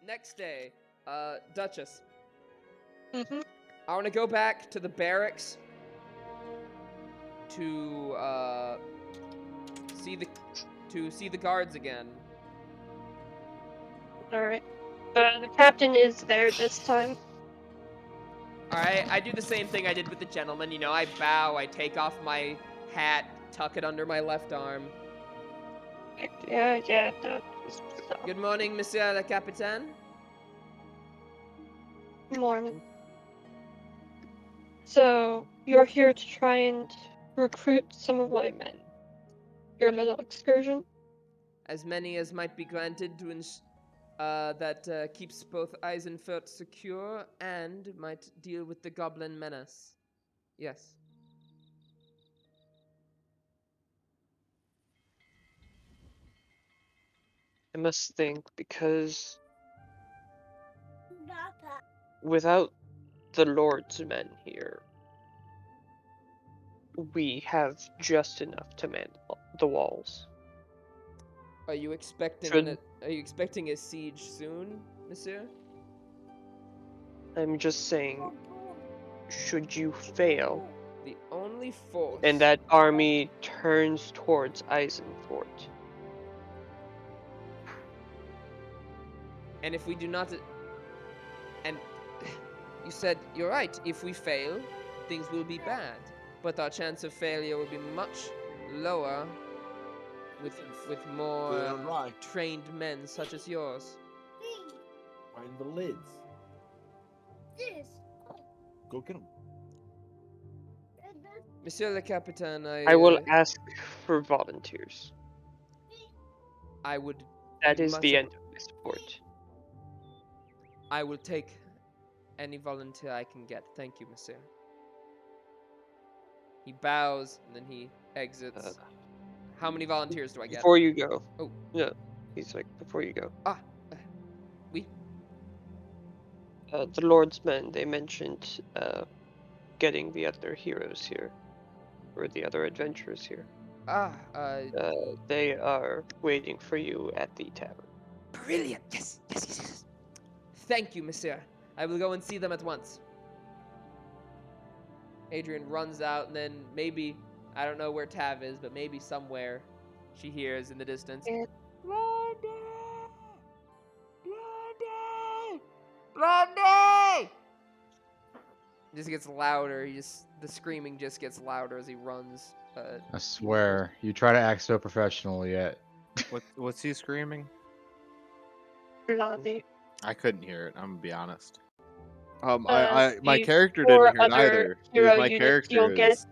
next day, Duchess. Mm-hmm. I want to go back to the barracks to see the guards again. Alright. The captain is there this time. Alright, I do the same thing I did with the gentleman. You know, I bow, I take off my hat, tuck it under my left arm. Yeah. Good morning, Monsieur le Capitaine. Good morning. So, you're here to try and recruit some of my men. Your little excursion? As many as might be granted to that keeps both Eisenfurt secure and might deal with the goblin menace. Yes. I must think, because without the Lord's men here, we have just enough to man the walls. Are you expecting a siege soon, Monsieur? I'm just saying, should you fail, The only force. and that army turns towards Eisenfort, And if we do not, and you said you're right. If we fail, things will be bad. But our chance of failure will be much lower with more right. trained men such as yours. Find the lids. Go get them. Monsieur le Capitaine, I will ask for volunteers. I would. That you is must the have- end of this support. I will take any volunteer I can get. Thank you, Monsieur. He bows and then he exits. How many volunteers do I get? Before you go. Oh. Yeah. He's like, before you go. Oui. The Lord's men, they mentioned getting the other heroes here. Or the other adventurers here. They are waiting for you at the tavern. Brilliant! Yes. Thank you, Monsieur. I will go and see them at once. Adrian runs out, and then maybe, I don't know where Tav is, but maybe somewhere she hears in the distance. Yeah. Blondie! It just gets louder. The screaming just gets louder as he runs. I swear, you try to act so professional yet. What's he screaming? Blondie. I couldn't hear it. I'm gonna be honest. My the character four didn't hear it other either. hero My units character you'll get. is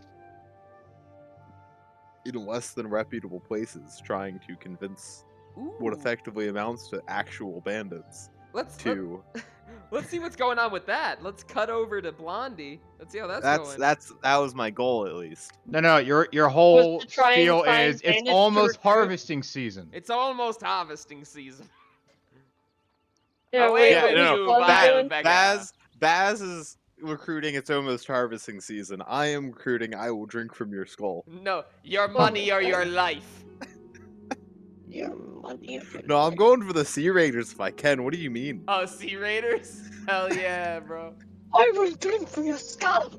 in less than reputable places, trying to convince what Ooh. effectively amounts to actual bandits Let's see what's going on with that. Let's cut over to Blondie. Let's see how that's going. That was my goal at least. No, your whole to try and spiel find is it's bandits to almost recruit. harvesting season. It's almost harvesting season. Yeah, Oh, wait, wait, wait, what no, was Baz- doing? Baz- Baz is recruiting. It's almost harvesting season. I am recruiting. I will drink from your skull. No, your money or your life. Your money. No, I'm going for the Sea Raiders if I can. What do you mean? Oh, Sea Raiders? Hell yeah, bro. I will drink from your skull.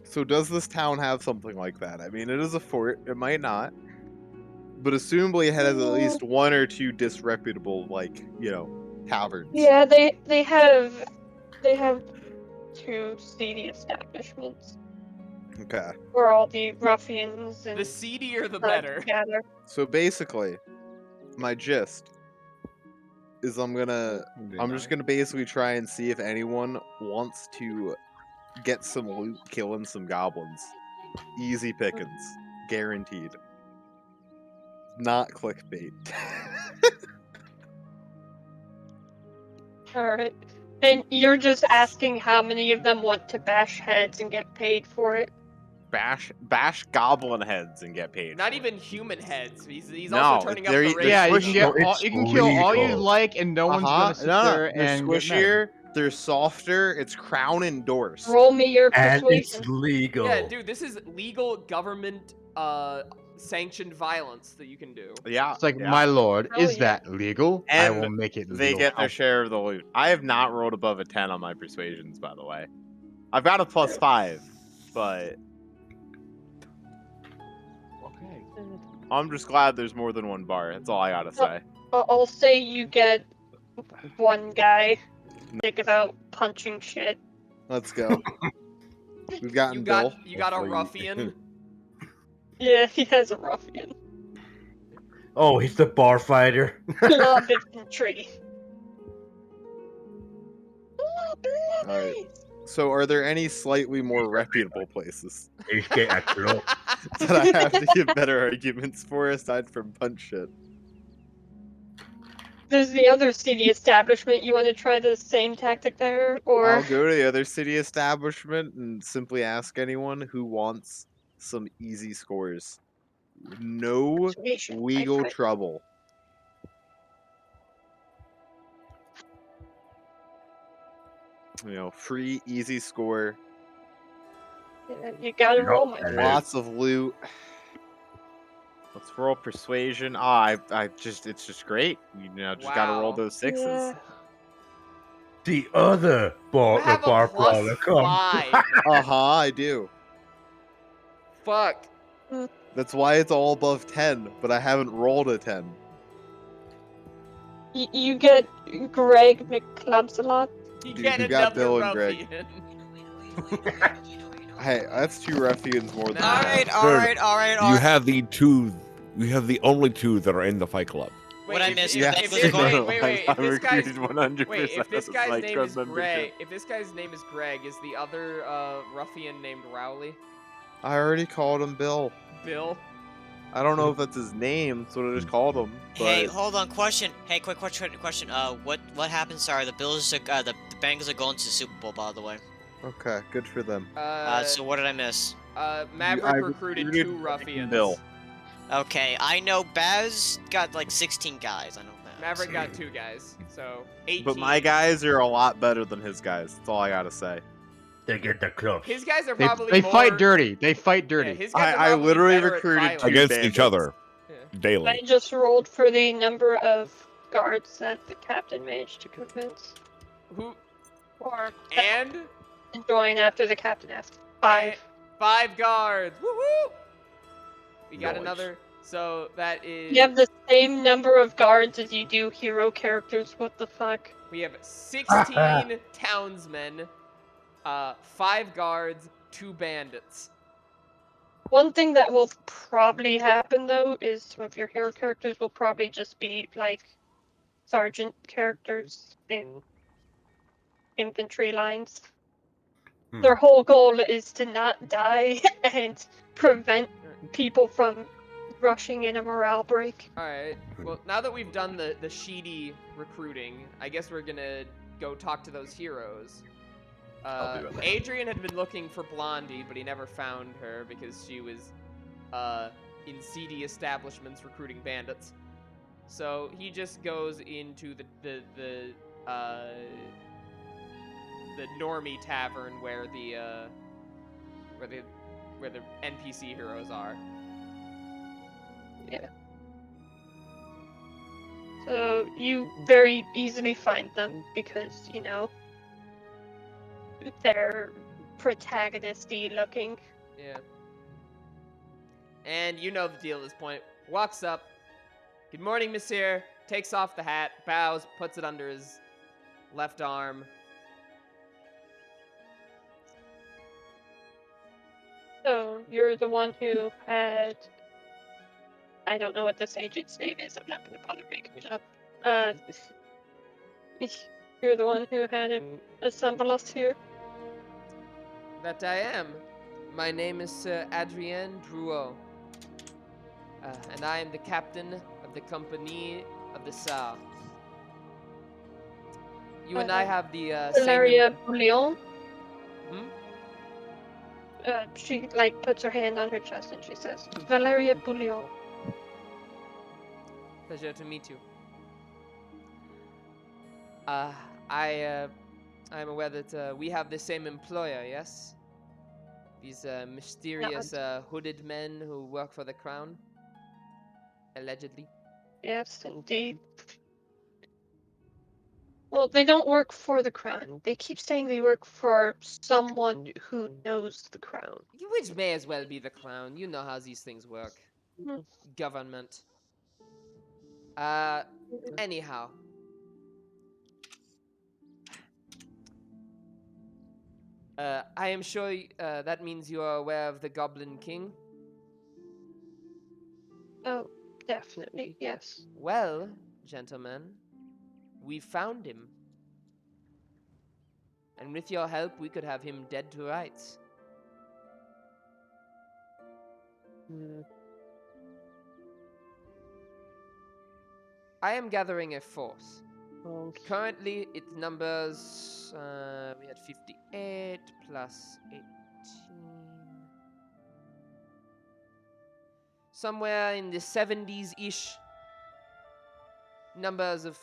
So does this town have something like that? I mean, it is a fort. It might not. But assumably it has at least one or two disreputable, taverns. Yeah, they have two seedy establishments Okay. where all the ruffians and The seedier the thugs better. gather. So basically, my gist is I'm just gonna basically try and see if anyone wants to get some loot killing some goblins. Easy pickings. Guaranteed. Not clickbait. Alright. And you're just asking how many of them want to bash heads and get paid for it? Bash goblin heads and get paid. Not for even human heads. He's No, also turning up they're- the they're rate. Yeah, you squishy. can kill all you legal. like, and no one's gonna sit there They're and get mad. squishier. They're softer. It's crown endorsed. Roll me your And it's persuasion. legal. Yeah, dude, this is legal government sanctioned violence that you can do. Yeah. It's like, yeah. my lord, Oh, is yeah. that legal? I And will make it They legal. get their share of the loot. I have not rolled above a 10 on my persuasions, by the way. I've got a +5, but Okay. I'm just glad there's more than one bar. That's all I gotta say. I'll say you get one guy sick about punching shit. Let's go. We've gotten You Bill. got a Hopefully- ruffian. Yeah, he has a ruffian. Oh, he's the bar fighter. Love infantry. Alright. So, are there any slightly more reputable places He's getting a club. that I have to give better arguments for aside from punch shit? There's the other city establishment. You want to try the same tactic there, or I'll go to the other city establishment and simply ask anyone who wants some easy scores. No persuasion, my legal friend. trouble. You know, free, easy score, Yeah, you gotta No, roll, my and friend. lots of loot. Let's roll persuasion. I just, it's just great. You know, just gotta roll Wow. those sixes. Yeah. the other bar, You have the bar a plus brawler comes. 5. I do. Fuck. That's why it's all above 10, but I haven't rolled a 10. You get Greg McClubs a lot. You Dude, get you got another Bill and Greg. ruffian. Hey, that's 2 ruffians more than Nah. I All have. right, all right, all right, all You right. have the two. You have the only two that are in the Fight Club. What I missed, Yeah, Greg was this, going- wait, I'm recruited 100% wait, if this of guy's Fight name Club is membership. Greg, if this guy's name is Greg, is the other ruffian named Rowley? I already called him Bill. Bill? I don't know if that's his name, so I just called him. But Hey, hold on. Question. Hey, quick question. What happened? Sorry, the Bills, the Bengals are going to the Super Bowl, by the way. okay, good for them. So what did I miss? Maverick I recruited recruited 2 ruffians. Bill. Okay, I know Baz got like 16 guys. I know that. Maverick got 2 guys, so 18. But my guys are a lot better than his guys. That's all I gotta say. They get the clubs. His guys are They, probably they more... fight dirty. They fight Yeah, dirty. his guys are I probably literally better at recruited violence. two Against bandits. each other Yeah. daily. I just rolled for the number of guards that the captain managed to convince, Who... or And... join after the captain asked. 5. 5 guards! Woohoo! We got Nice. another... So, that is... You have the same number of guards as you do hero characters. What the fuck? We have 16 townsmen, 5 guards, 2 bandits. One thing that will probably happen though is some of your hero characters will probably just be like sergeant characters in infantry lines. Their whole goal is to not die and prevent people from rushing in a morale break. Alright, well, now that we've done the sheedy recruiting, I guess we're gonna go talk to those heroes. I'll do it. Adrian had been looking for Blondie, but he never found her because she was in seedy establishments recruiting bandits. So he just goes into the normie tavern where the NPC heroes are. So you very easily find them because, you know, they're protagonist-y looking. Yeah. And you know the deal at this point. Walks up. Good morning, monsieur. Takes off the hat, bows, puts it under his left arm. So you're the one who had... I don't know what this agent's name is. I'm not going to bother making it up. You're the one who had him assemble us here. That I am. My name is Sir Adrien Drouot. And I am the captain of the Compagnie of the Tsar. You and I have the same... Valeria Bouillon. Hmm? She like puts her hand on her chest and she says, "Valeria Bouillon." Pleasure to meet you. I'm aware that we have the same employer, yes? These mysterious hooded men who work for the crown. Allegedly. Yes, indeed. Well, they don't work for the crown. They keep saying they work for someone who knows the crown. Which may as well be the crown. You know how these things work. Mhm. Government. Anyhow. I am sure that means you are aware of the Goblin King. Oh, definitely, yes. Well, gentlemen, we found him. And with your help, we could have him dead to rights. I am gathering a force. Currently, it numbers. We had 58 plus 18. Somewhere in the 70s ish numbers of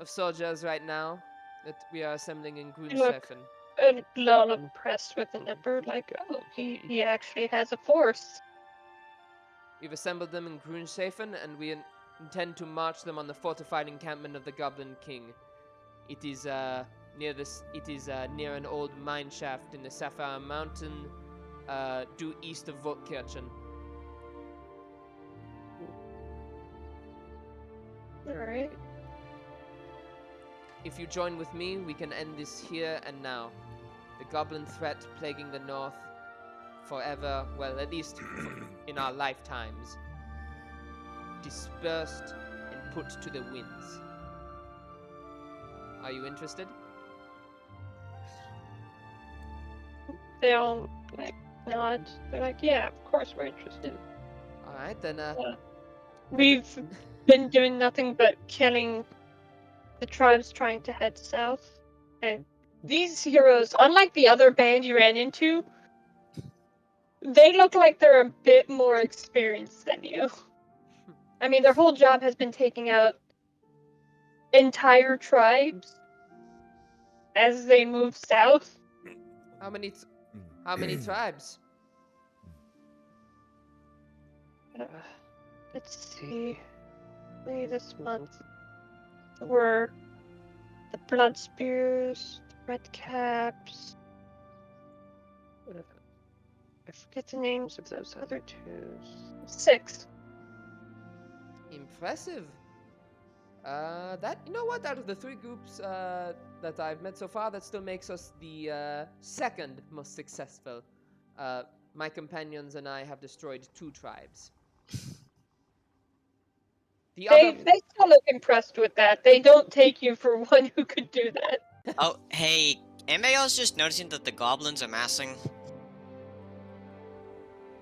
soldiers right now that we are assembling in Grunshafen. A little impressed with the number, like, oh, he actually has a force. We've assembled them in Grunshafen, and we intend to march them on the fortified encampment of the Goblin King. It is near this. It is near an old mine shaft in the Sapphire Mountain, due east of Volkirchen. All right. If you join with me, we can end this here and now. The goblin threat plaguing the north forever, well, at least in our lifetimes, dispersed and put to the winds. Are you interested? They all, like, nod. They're like, yeah, of course we're interested. Alright, then, We've been doing nothing but killing the tribes trying to head south. And these heroes, unlike the other band you ran into, they look like they're a bit more experienced than you. I mean, their whole job has been taking out entire tribes as they move south. how many tribes? Let's see. Maybe this month were the Blood Spears, the Red Caps. I forget the names of those other two. 6. Impressive. You know what? Out of the 3 groups that I've met so far, that still makes us the second most successful. My companions and I have destroyed 2 tribes. They still look impressed with that. They don't take you for one who could do that. Oh, hey, anybody else just noticing that the goblins are massing?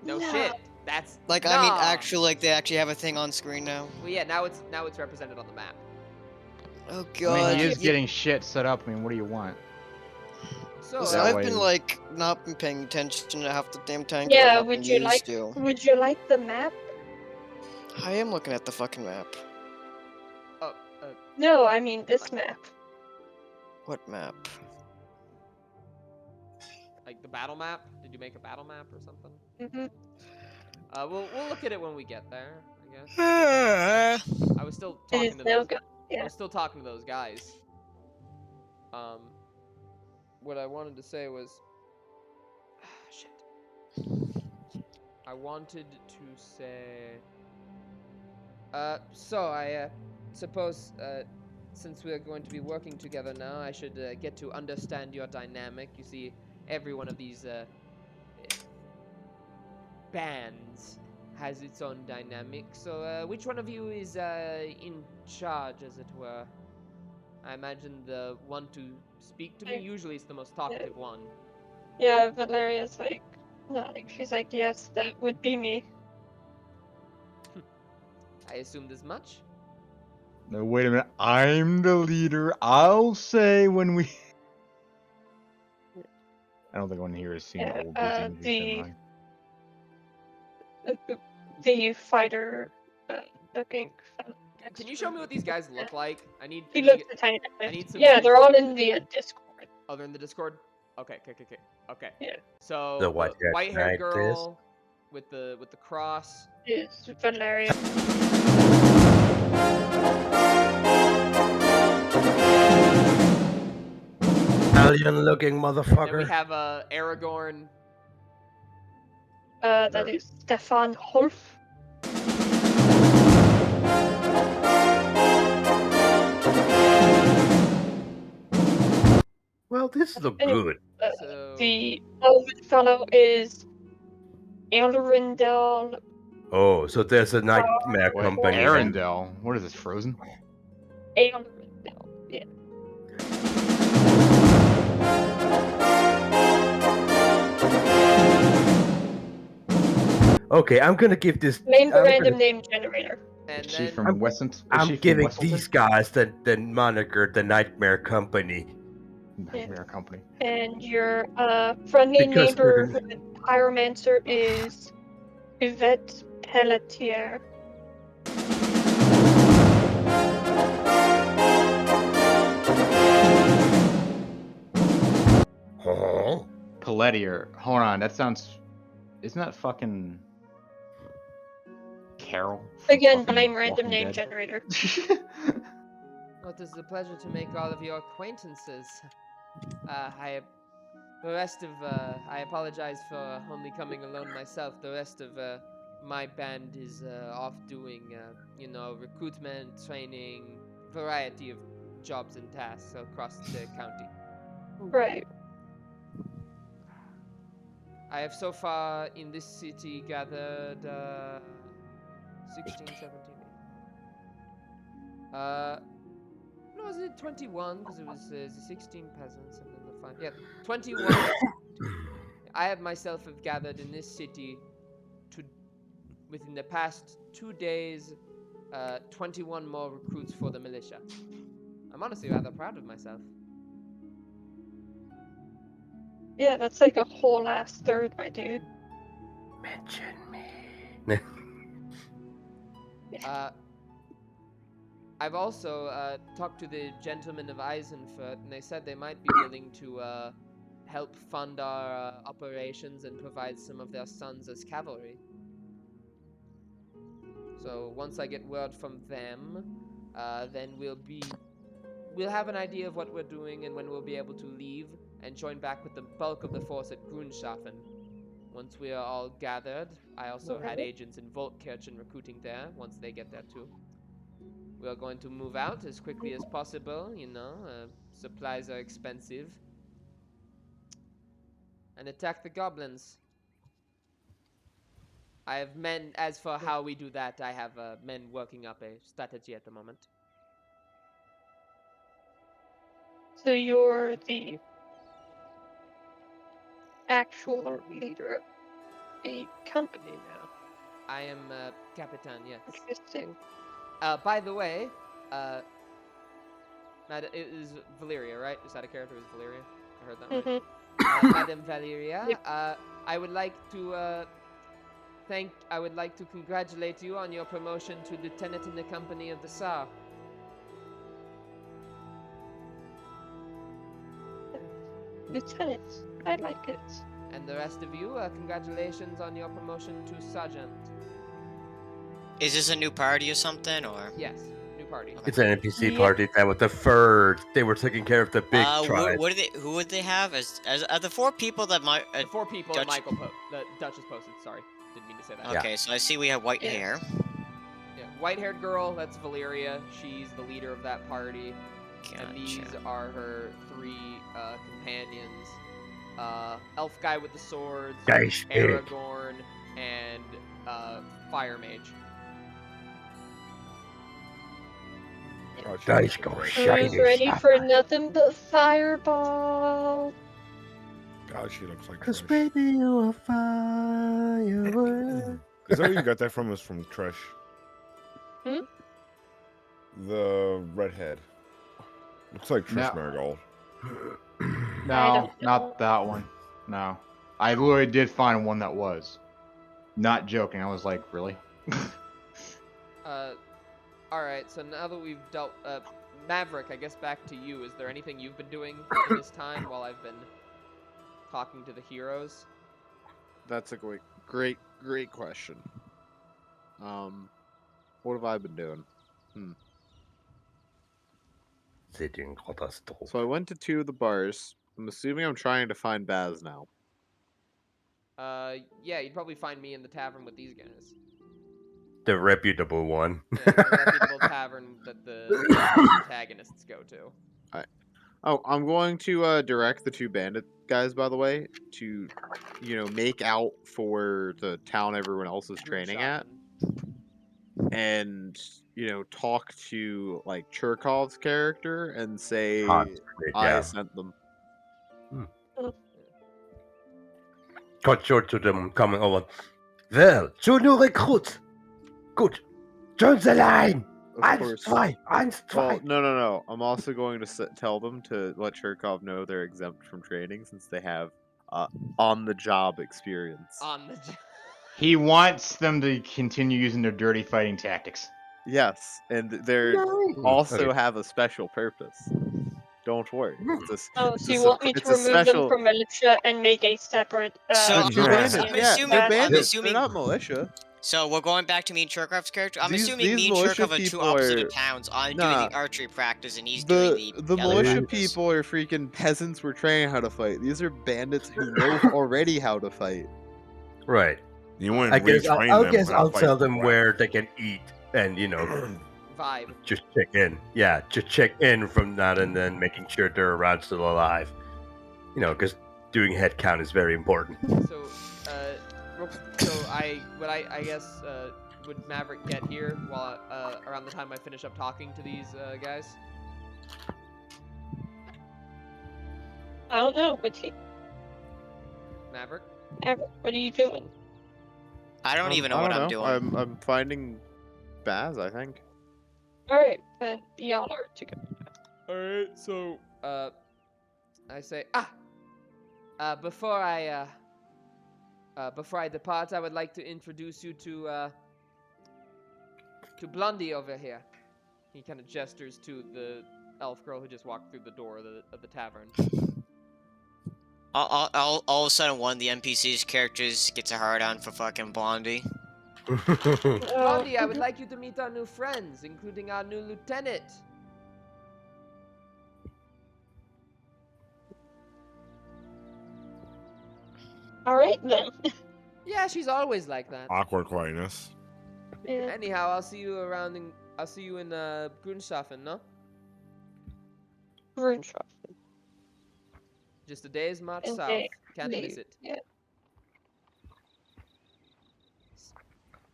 No shit. That's like, I mean, actually, like, they actually have a thing on screen now. Well, yeah. Now it's represented on the map. Oh I god. mean, he is getting shit set up. I mean, what do you want? So So that I've way- been like not been paying attention to half the damn time. Yeah, I've would been you used like to. would you like the map? I am looking at the fucking map. No, I mean this map. What map? like the battle map. Did you make a battle map or something? Mm-hmm. We'll look at it when we get there, I guess. I was still It talking is to now those. go. I Yeah. was still talking to those guys. What I wanted to say was, shit. I wanted to say. So I suppose since we're going to be working together now, I should get to understand your dynamic. You see, every one of these bands has its own dynamic. So which one of you is in charge, as it were? I imagine the one to speak to me. Usually it's the most talkative one. Yeah, Valeria's like nodding. She's like, yes, that would be me. I assumed as much. No, wait a minute. I'm the leader. I'll say when we. I don't think anyone here has seen Yeah, old Disney movies. Never mind. The fighter looking. Can you show me what these guys look like? I need. He I need to looks a tiny bit. I need some Yeah, they're all visuals. in the Discord. Oh, they're in the Discord. Okay. Okay. Yeah. So The white-haired white-haired knight girl with the cross. Is Valeria. Alien-looking Then we motherfucker. have Aragorn. That is Stefan Holf. Well, this looks Anyway, good. So The elven fellow is Elrindel. Oh, so there's a nightmare Wait, company then. Arendelle. What is this, Frozen? Elrindel. Yeah. Okay, I'm gonna give this. Main I'm random gonna- name generator. and Is she then from Weston? Is I'm she from giving Wesselton? these guys the moniker, the Nightmare Company. Nightmare Company. And your friendly Because they're neighbor pyromancer is Yvette Pelletier. Huh? Pelletier. Hold on, that sounds. Isn't that fucking Carol? from Again, fucking blame random Walking name Dead? generator. well, it is a pleasure to make all of your acquaintances. I apologize for only coming alone myself. The rest of my band is off doing, recruitment, training, variety of jobs and tasks across the county. Right. I have so far in this city gathered 16, 17, no, was it 21? Because it was the 16 peasants and then the 5. Yeah, 21. I have myself have gathered in this city within the past 2 days, 21 more recruits for the militia. I'm honestly rather proud of myself. Yeah, that's like a whole ass third, my dude. Mention me. I've also talked to the gentlemen of Eisenfurt, and they said they might be willing to help fund our operations and provide some of their sons as cavalry. So once I get word from them, then we'll have an idea of what we're doing and when we'll be able to leave and join back with the bulk of the force at Grunshafen. Once we are all gathered, I also had agents in Voltkirchen recruiting there, once they get there too. We are going to move out as quickly as possible, supplies are expensive. And attack the goblins. I have men, as for how we do that, I have men working up a strategy at the moment. So you're the actual leader of a company now. I am Capitan, yes. Interesting. By the way, it is Valeria, right? Is that a character? Is Valeria? I heard that right. Madame Valeria, Yep. I would like to congratulate you on your promotion to lieutenant in the company of the Tsar. Lieutenant, I like it. And the rest of you, congratulations on your promotion to sergeant. Is this a new party or something, or? Yes, new party. It's an NPC Yeah. party that with the third. They were taking care of the big tribe. Who would they have as the 4 people that might? The 4 people Dutch- the Duchess posted. Sorry, didn't mean to say that. Okay, so I see we have white Yeah. hair. Yeah, white-haired girl. That's Valeria. She's the leader of that party. And these Gotcha. are her 3 companions. Elf guy with the swords, Dice pig. Aragorn, and Fire Mage. Dice go Who's shiny. ready for nothing but fireball? God, she looks like Cause trash. baby you a firework. Is that where you got that from? Is from Trish? Hmm? The redhead. Looks like Trish No. Marigold. I No, don't know. not that one. No. I literally did find one that was. Not joking. I was like, really? Alright, so now that we've dealt... Maverick, I guess back to you. Is there anything you've been doing in this time while I've been talking to the heroes? That's a great question. What have I been doing? Sitting catastrophe. So I went to 2 of the bars. I'm assuming I'm trying to find Baz now. Yeah, you'd probably find me in the tavern with these guys. The reputable one. Yeah, the reputable tavern that the antagonists go to. Oh, I'm going to direct the 2 bandit guys, by the way, to, make out for the town everyone else is training at, Grunshafen. and talk to like Churkov's character and say Hans, I yeah. sent them. Cut short to them coming over. Well, 2 new recruits. Good. Join the line. Of course. Eins, Well, no. I'm also going to tell them to let Churkov know they're exempt from training since they have on-the-job experience. On the job. He wants them to continue using their dirty fighting tactics. Yes, and they also have a special purpose. Don't worry. So you want me to remove them from militia and make a separate? So, The 2 bandits, I'm yeah, assuming- they're I'm bandits. assuming- They're not militia. So we're going back to me and Churkov's character. I'm These assuming me and militia Churkov are 2 people opposite are- of towns. I'm Nah. doing the archery practice, and he's doing The the militia practice. people are freaking peasants we're training how to fight. These are bandits who know already how to fight. Right. You wouldn't I guess retrain I'll them guess how to I'll fight tell for them crap. where they can eat and Vibe. just check in. Yeah, just check in from that and then making sure they're around still alive. Because doing head count is very important. So, I guess, would Maverick get here while around the time I finish up talking to these guys? I don't know. Maverick? What are you doing? I don't even know what I'm doing. I'm finding Baz, I think. All right, then y'all are together. All right. So, I say, before I depart, I would like to introduce you to Blondie over here. He kind of gestures to the elf girl who just walked through the door of the tavern. All of a sudden, one of the NPC's characters gets a hard-on for fucking Blondie. Blondie, I would like you to meet our new friends, including our new lieutenant. All right then. Yeah, she's always like that. Awkward quietness. Yeah. Anyhow, I'll see you in Grunshafen, no? Grunshafen. Just a day's march And south. they- Can't they- miss it. Yeah.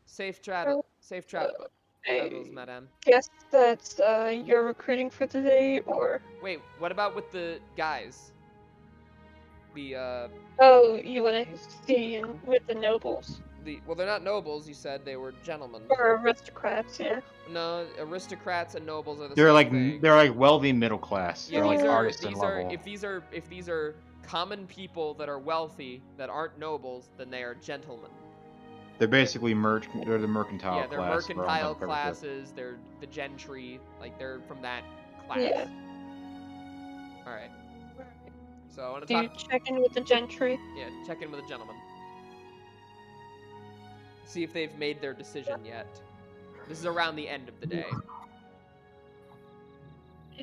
Safe travels, I madame. guess that's you're recruiting for today, or Wait, what about with the guys? oh, you want to see with the nobles Well, they're not nobles. You said they were gentlemen. or aristocrats? Yeah. No, aristocrats and nobles are the They're same like thing. they're like wealthy middle class. Yeah, They're like these are artisan these level. are if these are common people that are wealthy that aren't nobles, then they are gentlemen. They're basically they're the mercantile Yeah, they're class. where I'm mercantile covered with. classes. They're the gentry. Like they're from that class. Yeah. All right. So I want to Do you talk. check in with the gentry? Yeah, check in with a gentleman. See if they've made their decision yet. This is around the end of the day.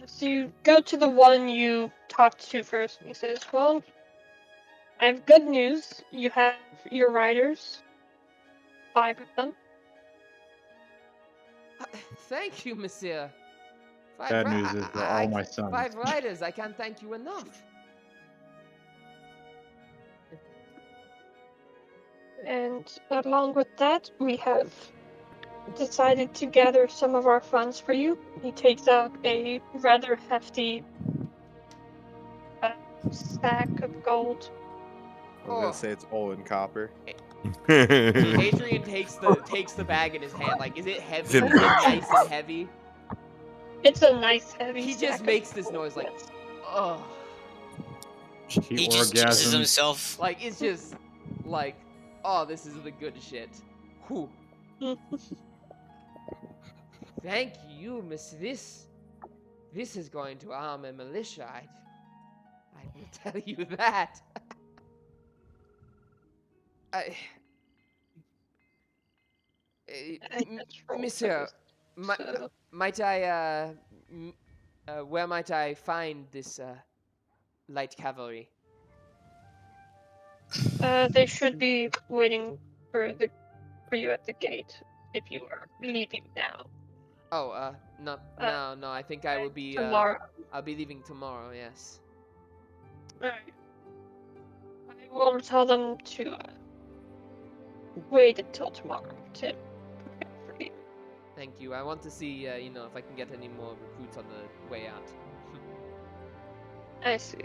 So you go to the one you talked to first, and he says, "Well, I have good news. You have your riders, 5 of them. Thank you, monsieur. Bad news is they're all my sons. 5 riders. I can't thank you enough. And along with that, we have decided to gather some of our funds for you." He takes out a rather hefty stack of gold. I was gonna say it's all in copper. Adrian takes the bag in his hand. Like, is it heavy? Is it Zim. nice and heavy? It's a nice heavy He stack just of makes this gold, noise like, yes. oh. He just jinxes orgasms. himself. Like, it's just like, oh, this is the good shit. Whew. Thank you, miss. This is going to arm a militia. I will tell you that. I, I think that's roll Monsieur, first, mi- so- might I, where might I find this light cavalry? They should be waiting for you at the gate if you are leaving now. Oh, no, no. I think I will be. Tomorrow. I'll be leaving tomorrow. Yes. Alright. I will tell them to wait until tomorrow to prepare for you. Thank you. I want to see, if I can get any more recruits on the way out. I see.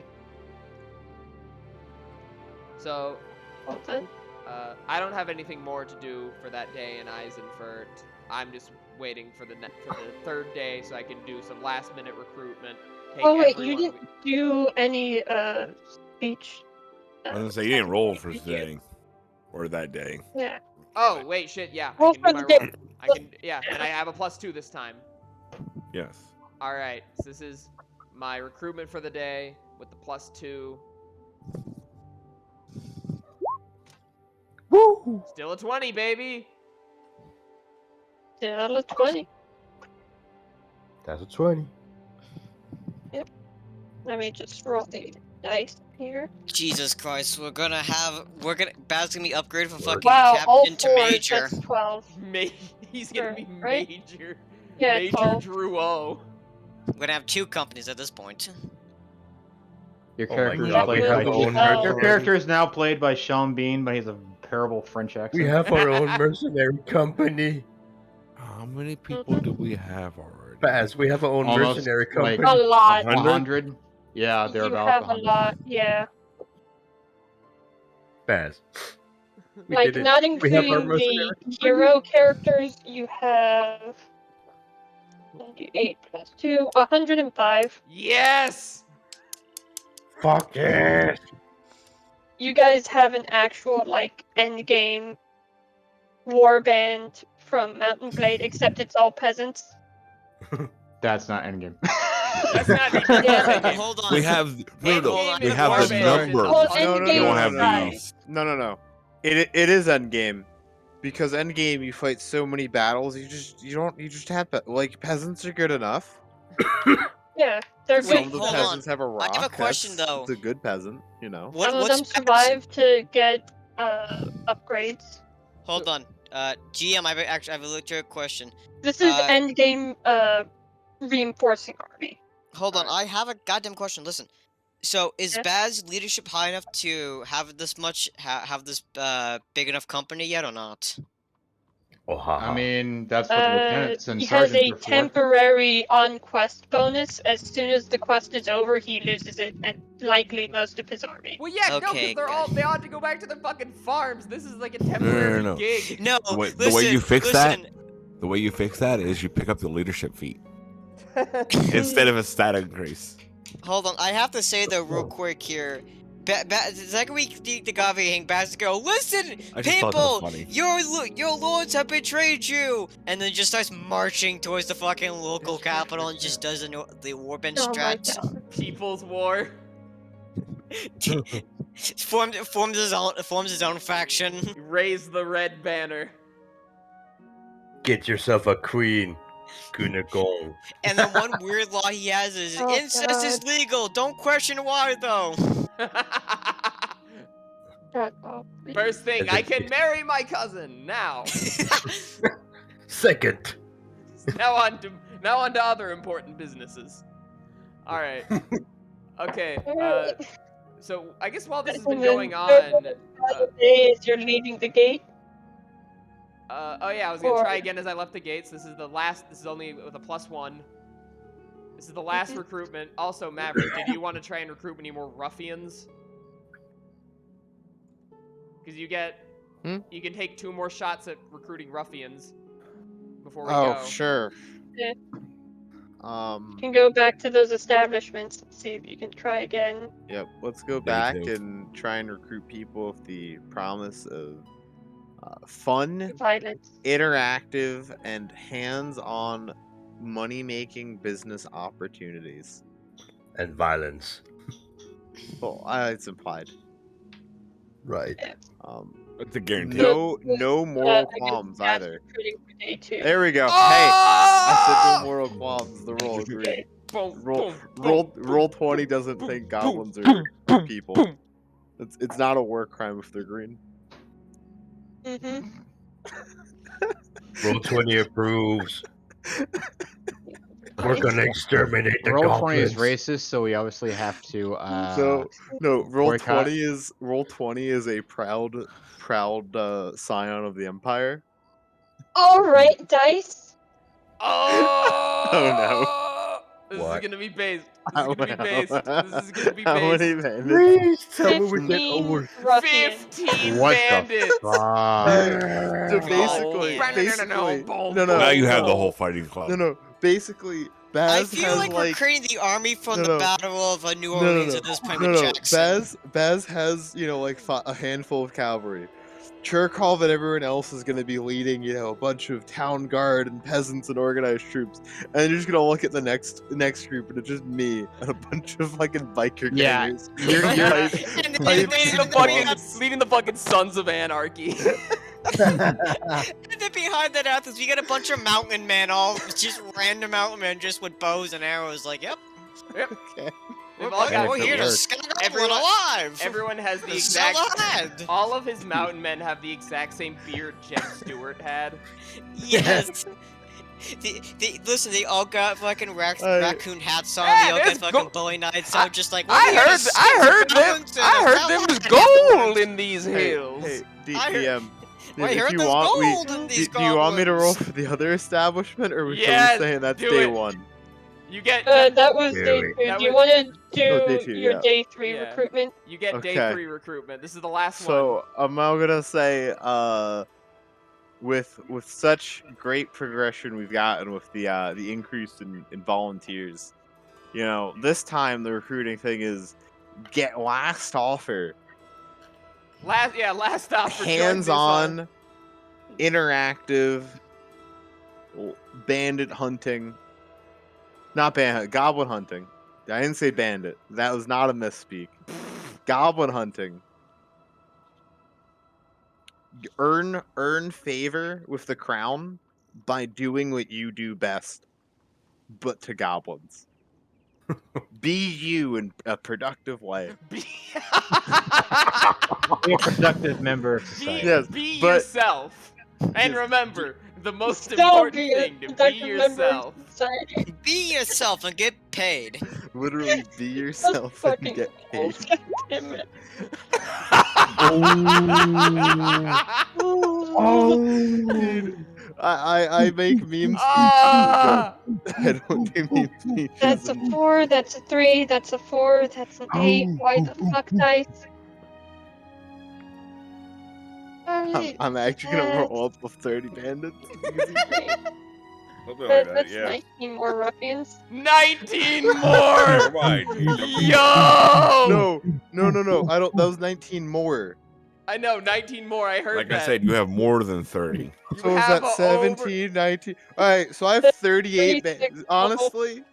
So, Well then, I don't have anything more to do for that day in Eisenfurt. I'm just waiting for the third day so I can do some last minute recruitment. Take oh wait, you everyone didn't do any speech. I was gonna say you didn't roll for did you? today or that day. Yeah. Oh wait, shit. Yeah, I Roll can do for my the day. roll. I can. Yeah, and I have a +2 this time. Yes. All right. So this is my recruitment for the day with the +2. Woo! Still a 20, baby. Still a 20. That's a 20. Let me just roll the dice here. Jesus Christ, Bad's gonna be upgraded from fucking Wow, all captain to fours, major. that's 12. He's gonna Sure, be right? major. Yeah, Major 12. Drew O. We're gonna have 2 companies at this point. Your Oh my character is God, played we by have our own mercenary. Your character is now played by Sean Bean, but he's a terrible French accent. We have our own mercenary company. How many people do we have already? Baz, we have our own Almost, mercenary like, company. A lot. 100. Yeah, they're You about have a 100. lot, yeah. Baz. We Like, did it. not We have our including mercenary the hero characters, you have 98 plus 2, 105. Yes. Fuck yes! You guys have an actual, like, endgame warband from Mountain Blade, except it's all peasants. That's not endgame. That's not. That's Yeah. not endgame. Hold on. We have Endgame we is have the Warband. number. Well, No, endgame We don't have aside. these. No. It is endgame, because endgame you fight so many battles. You just have like peasants are good enough. Yeah, they're Wait, Some good. of the hold on. peasants have a rock. I have a question, though. It's a good peasant, you know. What, Some of what's them Bad's- survive to get upgrades. Hold on. GM, I have a legit question. This is Uh, endgame reinforcing army. Hold on, I have a goddamn question. Listen. So, is Yeah. Bad's leadership high enough to have this big enough company yet or not? Oh, haha. I mean, that's what lieutenants and He has sergeants a are for. temporary on-quest bonus. As soon as the quest is over, he loses it, and likely most of his army. Well, yeah, no, Okay, because they ought to go back to their fucking farms. This is like a No. temporary gig. No, The way listen, you fix listen. the way you fix that is you pick up the leadership feat instead of a stat increase. Hold on, I have to say though, real quick here. The second we the Gavi hang Baz go, listen, I just thought that was people, funny. your lords have betrayed you, and then just starts marching towards the fucking local capital and just does the warband Oh my strat. god. People's War. forms his own faction. Raise the red banner. Get yourself a queen, Gunagong. And then one weird law he has is Oh, incest is God. legal. Don't question why though. Shut up. First thing, As I if can it's- marry my cousin now. Second. now on to other important businesses. All right. Okay. So I guess while this has been And then going on, the day is you're leaving the gate. oh yeah, I was gonna Or- try again as I left the gates. This is the last. This is only with a +1. This is the last recruitment. Also, Maverick, did you want to try and recruit any more ruffians? Because you get, you can take 2 more shots at recruiting ruffians before we go. Sure. Yeah. Um. You can go back to those establishments and see if you can try again. Yep. Let's go back and try and recruit people with the promise of fun, Violence. interactive, and hands-on money-making business opportunities. And violence. Well, it's implied. Right. It's a guarantee. No moral I guess qualms that's either. pretty for day 2. There we go. Oh! Hey, I said no moral qualms. The roll agreed. Boom, Roll, boom, roll, boom, roll boom, 20 boom, doesn't boom, think boom, goblins boom, are boom, people. boom. It's not a war crime if they're green. Mm-hmm. Roll 20 approves. We're gonna exterminate the Roll 20 is goblins. racist, so we obviously have to. So no, roll boycott. 20 is a proud scion of the empire. All right, dice. Oh, Oh, This What? is gonna be based. This is How- gonna be based. This is gonna be How many based. bandits? Please tell me we get 15 over. ruffians. 15 What the bandits. fuck? So Oh, basically, man. no, Now you have the no, whole fighting club. no. Basically, I Baz feel has like we're creating the army from No, the no. Battle of New No, no, Orleans no. at this point no, with no. Jackson. Baz has like a handful of cavalry. Churkov and everyone else is gonna be leading, a bunch of town guard and peasants and organized troops, and you're just gonna look at the next group, and it's just me and a bunch of fucking biker Yeah, gangers. you're- And then Leading we the have- leading the fucking Sons of Anarchy. And then behind that Athens, we got a bunch of mountain men, all just random mountain men, just with bows and arrows. Like, yep, Okay. They've all got we're here to works. skin a goblin Everyone- alive. Everyone has the Sell exact. the head. All of his mountain men have the exact same beard Jem Stewart had. Yes. Listen, they all got fucking raccoon hats on. Hey, they all got there's fucking go- Bowie knights out, just like I we're here to heard skin them. some I heard goblins them and was sell gold the in these hills. Hey, I heard- DM. I if heard you there's want, gold in these do you want me to roll goblins. for the other establishment, or are we Yes, saying that's do day it. 1? You get That was day Really? 2. That Do you was- want to do Oh, day 2, your yeah. day 3 Yeah. recruitment? day Okay. 3 recruitment. This is the last one. So I'm now gonna say, with such great progression we've gotten with the increase in volunteers, this time the recruiting thing is get last offer, Last stop for join hands-on, interactive, bandit hunting. Not bandit, goblin hunting. I didn't say bandit. That was not a misspeak. Goblin hunting. Earn favor with the crown by doing what you do best, but to goblins. Be you in a productive way. Be Be a productive member of society. Yes, be but- yourself. And Yes, remember, the most Still important be a thing to be productive member of yourself. society. Be yourself and get paid. Literally be yourself fucking and get paid. Damn it. Dude, I make memes. Ah! I don't do memes. That's a 4, that's a 3, that's a 4, that's an 8. Why the fuck dice? I'm actually gonna roll up with 30 bandits. Easy. That's 19 more ruffians. 19 more! Never mind. Yo! No. I don't. That was 19 more. I know, 19 more. I heard Like that. I said, you have more than 30. You So is have that a 17, 19? Alright, so I have 38 36 bandits. Honestly,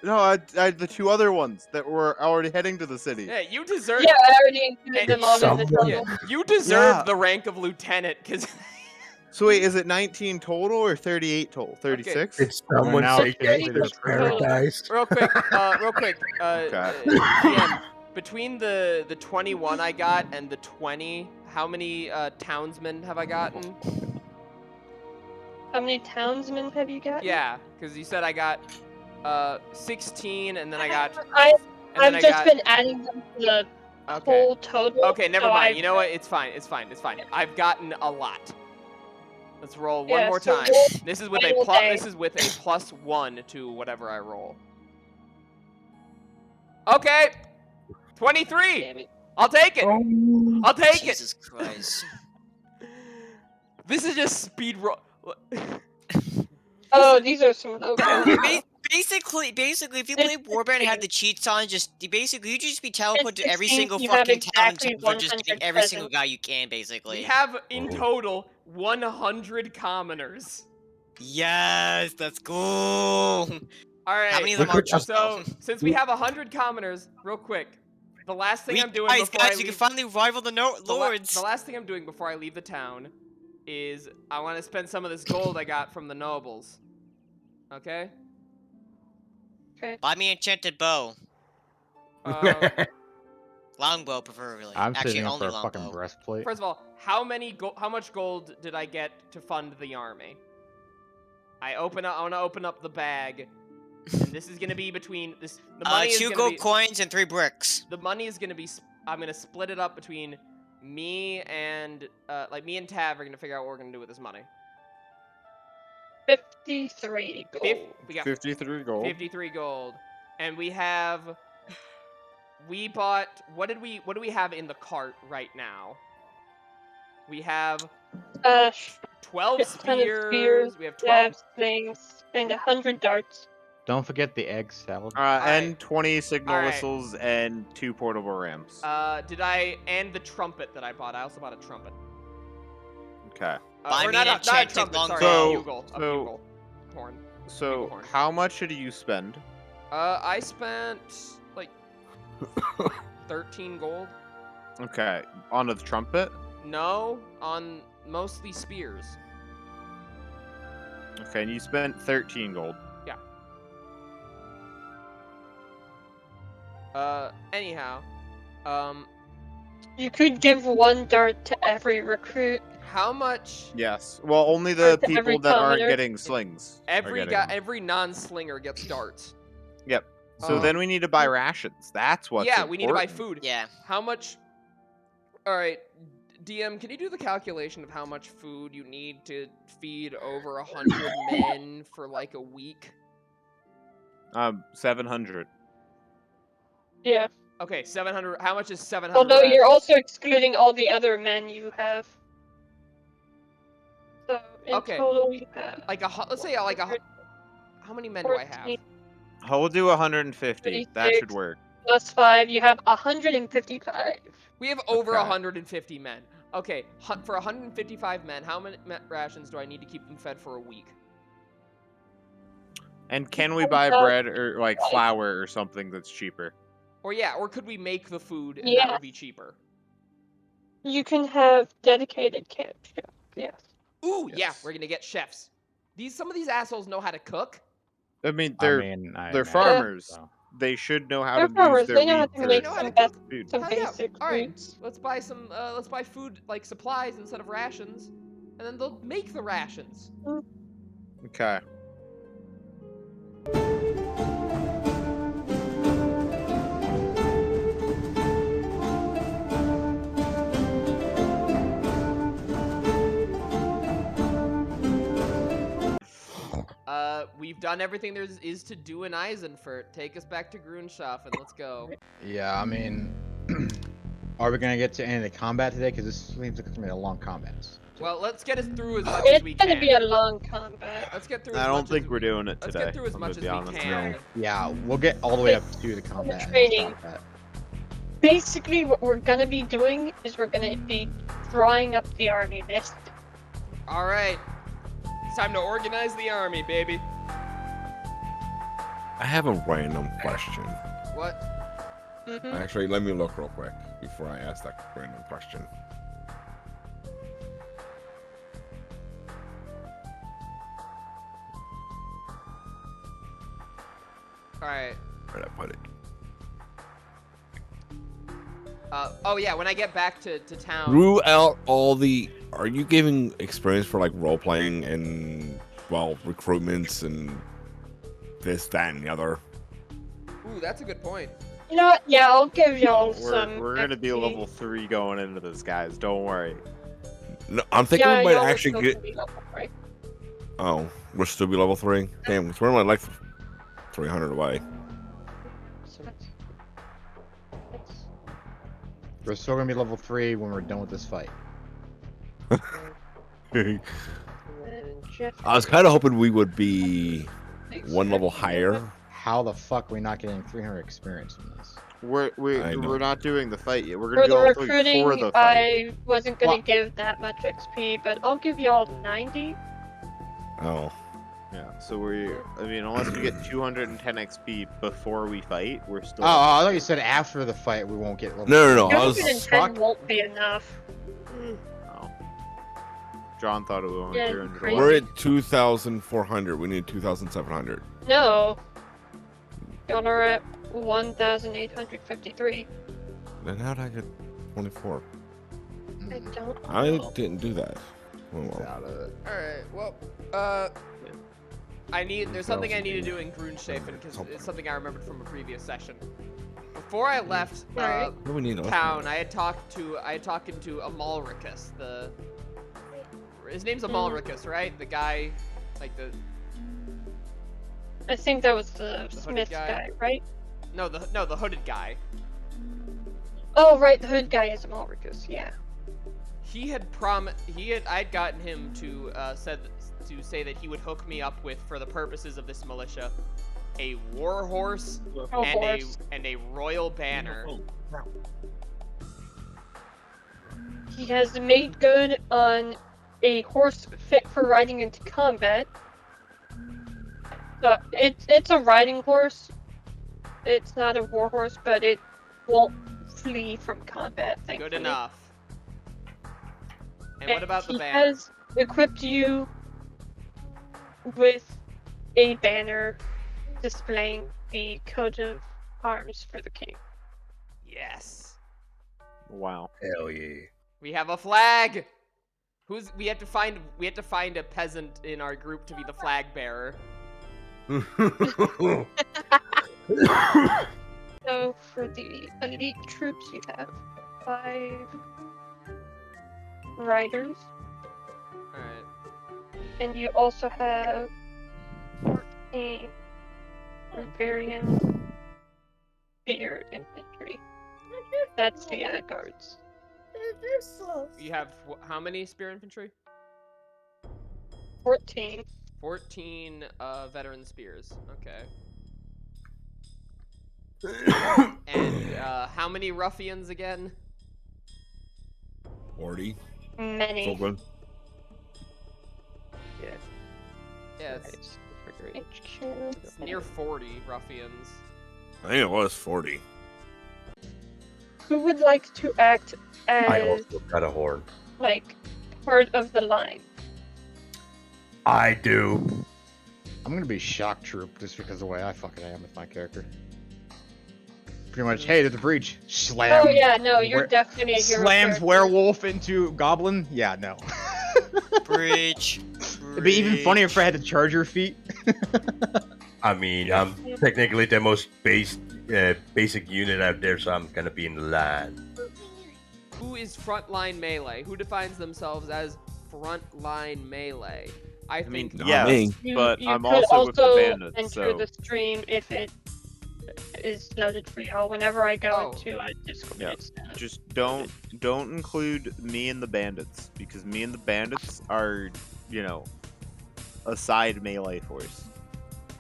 no, I had the 2 other ones that were already heading to the city. Yeah, you deserve. Yeah, I already included Hey, them all in the someone- total. You deserve Yeah. the rank of lieutenant, because So wait, is it 19 total or 38 total? 36? Did someone now say technically gangster's total. paradise? real quick, Okay. DM, between the 21 I got and the 20, how many townsmen have I gotten? How many townsmen have you got? Yeah, because you said I got 16, and then I got. I've And then I just got. been adding them to the Okay. whole total. Okay, never so mind. I've- You know what? It's fine. It's fine. It's fine. I've gotten a lot. Let's roll one Yeah, more so time. roll This is with a final plus. day. This is with a +1 to whatever I roll. Okay, 23. Damn it. I'll take it. I'll take it. Jesus Christ. This is just speed roll. Oh, these are some logos. Basically, if you play Warband and had the cheats on, you just be teleported to every 16, single you have fucking town exactly and just 100 getting every single presents. guy you can, basically. We have in total 100 commoners. Yes, that's cool. All right. How many of them Look are at just So since we have 100 commoners, real quick, The last thing I'm doing guys, before I you leave... can finally rival the lords. The last thing I'm doing before I leave the town is I want to spend some of this gold I got from the nobles. Okay? Buy me an enchanted bow. Longbow, preferably. I'm Actually, saving up only for a fucking longbow. breastplate. First of all, how much gold did I get to fund the army? I want to open up the bag. And this is gonna be between this. The money is 2 gonna gold be, coins and 3 bricks. The money is gonna be. I'm gonna split it up between me and me and Tav are gonna figure out what we're gonna do with this money. 53 gold. We got 53 gold. 53 gold, and we bought. What do we have in the cart right now? We have 12 spears. We have 12 things and 100 darts. Don't forget the egg salad. And 20 signal Alright. whistles and 2 portable rams. And the trumpet that I bought. I also bought a trumpet. Okay. Buy Or me an not a enchanted trumpet, sorry, longbow. a bugle. A bugle. Horn. So, Bugle horn. how much did you spend? I spent like 13 gold. Okay. On the trumpet? No, on mostly spears. Okay, and you spent 13 gold. Yeah. Anyhow, You could give 1 dart to every recruit. how much? Yes. Well, only the to every people that aren't commoner. getting slings. are getting them. Every non-slinger gets darts. Yep. So then we need to buy rations. That's what's we need to buy important. food. Yeah. How much? All right, DM, can you do the calculation of how much food you need to feed over 100 men for like a week? 700. Yeah. Okay, 700. How much is 700? Although you're rations? also excluding all the other men you have. So in Okay. total you have Like let's say like a. How many men do I have? 14 We'll do 150. That 36. should work. plus 5, you have 155. We have over Okay. 150 men. Okay, for 155 men, how many rations do I need to keep them fed for a week? And can we buy bread or like flour or something that's cheaper? Or could we make the food and that Yeah. would be cheaper? You can have dedicated camp chefs. Yes. Ooh, yeah, Yes. we're gonna get chefs. Some of these assholes know how to cook. I mean, I they're imagine farmers. so. They should know how They're to farmers, use their they know how weed to for make know how to some cook. food. Some Hell yeah, basic all right. foods. Let's buy food like supplies instead of rations, and then they'll make the rations. Okay. We've done everything there is to do in Eisenfurt. Take us back to Grunshafen. Let's go. Yeah, I mean, are we gonna get to any of the combat today? Because this seems like it's gonna be a long combat. Well, let's get us through as much as we It's gonna can. be a long combat. Let's get through. I as don't much think as we're doing it Let's today. get through as I'm much gonna as be we honest. can. Yeah, we'll get all the way up to the combat. and training. stop that. Basically, what we're gonna be doing is we're gonna be drawing up the army list. All right, it's time to organize the army, baby. I have a random question. What? Actually, let me look real quick before I ask that random question. All right. Where'd I put it? Oh yeah, when I get back to town. Throughout all the, are you giving experience for like role playing and recruitments and this, that, and the other? Ooh, that's a good point. You know what? Yeah, I'll give y'all some. We're gonna be XP. level 3 going into this, guys. Don't worry. No, I'm thinking Yeah, we might y'all will actually still get. be level 3. Oh, we'll still be level 3. Damn, we're only like 300 away. So that's- We're still gonna be level 3 when we're done with this fight. and Jeff- I was kind of hoping we would be one level higher. How the fuck are we not getting 300 experience from this? I know. We're not doing the fight yet. We're For gonna do the all 3 recruiting, for the fight. I wasn't gonna What? give that much XP, but I'll give y'all 90. Oh, Yeah, so I mean, unless we get 210 XP before we fight, we're still. Oh, I thought you said after the fight we won't get. No. I was 210 won't be enough. Oh. John thought it was only Yeah, 300. crazy. We're at 2,400. We need 2,700. No. Y'all are at 1,853. Then how did I get 24? I don't I know. didn't do that. Oh, well. Alright, well, there's something I need to do in Grunshafen, because it's something I remembered from a previous session. Before I left Alright. What do we need? town, I had talked to Amalricus, his name's Amalricus, right? The guy, like the I think that was the hooded Smith guy? guy, right? No, the hooded guy. Oh, right, the hood guy is Amalricus, yeah. He had I'd gotten him to say that he would hook me up with, for the purposes of this militia, a war horse and a royal banner. He has made good on a horse fit for riding into combat. So it's a riding horse. It's not a war horse, but it won't flee from combat, thankfully. Good enough. And what about the he banner? has equipped you with a banner displaying the coat of arms for the king. Yes. Wow. Hell yeah. We have a flag. We had to find a peasant in our group to be the flag bearer. So for the elite troops, you have 5 riders, Alright. and you also have 14 Barbarian spear infantry. That's the guards. You have how many spear infantry? 14. 14 veteran spears. Okay. And how many ruffians again? 40. Many. So good. Yeah. Yeah, it's near 40 ruffians. I think it was 40. Who would like to act I as also got a horn. like part of the line? I do. I'm gonna be shock troop just because of the way I fucking am with my character. Pretty much, hey, there's a breach. Slam. Oh yeah, no, you're definitely a hero Slams character. werewolf into goblin. Yeah, no. Breach. It'd be even funnier if I had the charger feet. I mean, I'm technically the most basic unit out there, so I'm gonna be in the line. Who is frontline melee? Who defines themselves as frontline melee? I mean, think yeah, me. but You I'm could also with the bandits, enter so the stream if it is loaded for y'all. Whenever I go Oh. into a Discord, Yeah. it's just don't include me and the bandits, because me and the bandits are, a side melee force,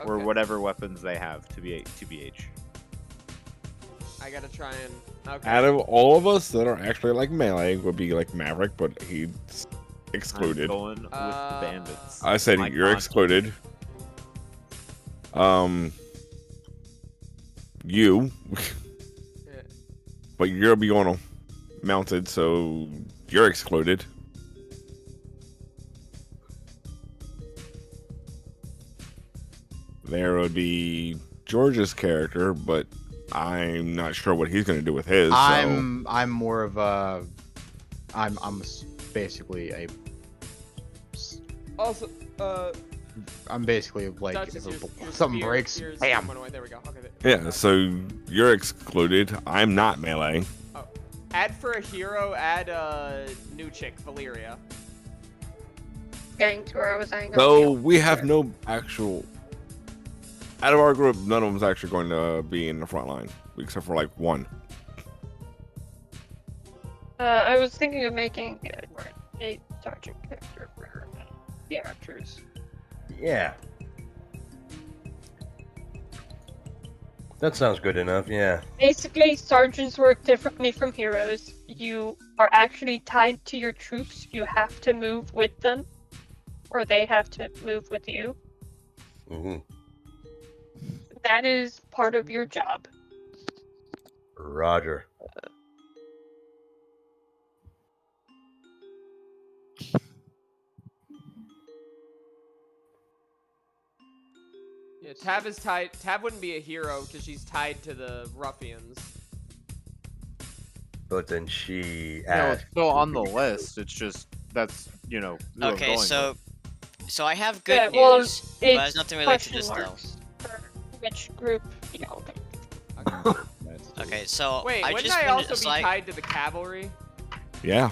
or Okay. whatever weapons they have. To be TBH. I gotta try and. Okay. Out of all of us that are actually like melee would be like Maverick, but he's I'm excluded. going with the bandits. I said My you're con- excluded. You, Yeah. but you'll be on a mounted, so you're excluded. There would be George's character, but I'm not sure what he's going to do with his. I'm more of a. I'm basically a. Also, I'm basically like Duchess, if your something spear- breaks, spears bam. went away. There we go. Okay. Yeah, so you're excluded. I'm not melee. Add for a hero. Add new chick, Valeria. getting to where I was saying. So we have no actual. Out of our group, none of them's actually going to be in the front line, except for like one. I was thinking of making a sergeant character for the archers. Yeah. That sounds good enough, yeah. Basically, sergeants work differently from heroes. You are actually tied to your troops. You have to move with them, or they have to move with you. Mm-hmm. That is part of your job. Roger. Yeah, Tab is tied. Tab wouldn't be a hero because she's tied to the ruffians. But then she No, asked. it's still on the list. It's just that's who I'm Okay, going so with. so I have good Yeah, well, news, but it has it's nothing related to question this though. marks for which group you know. Okay, so Wait, I wouldn't just I finished- also so be I- tied to the cavalry? Yeah.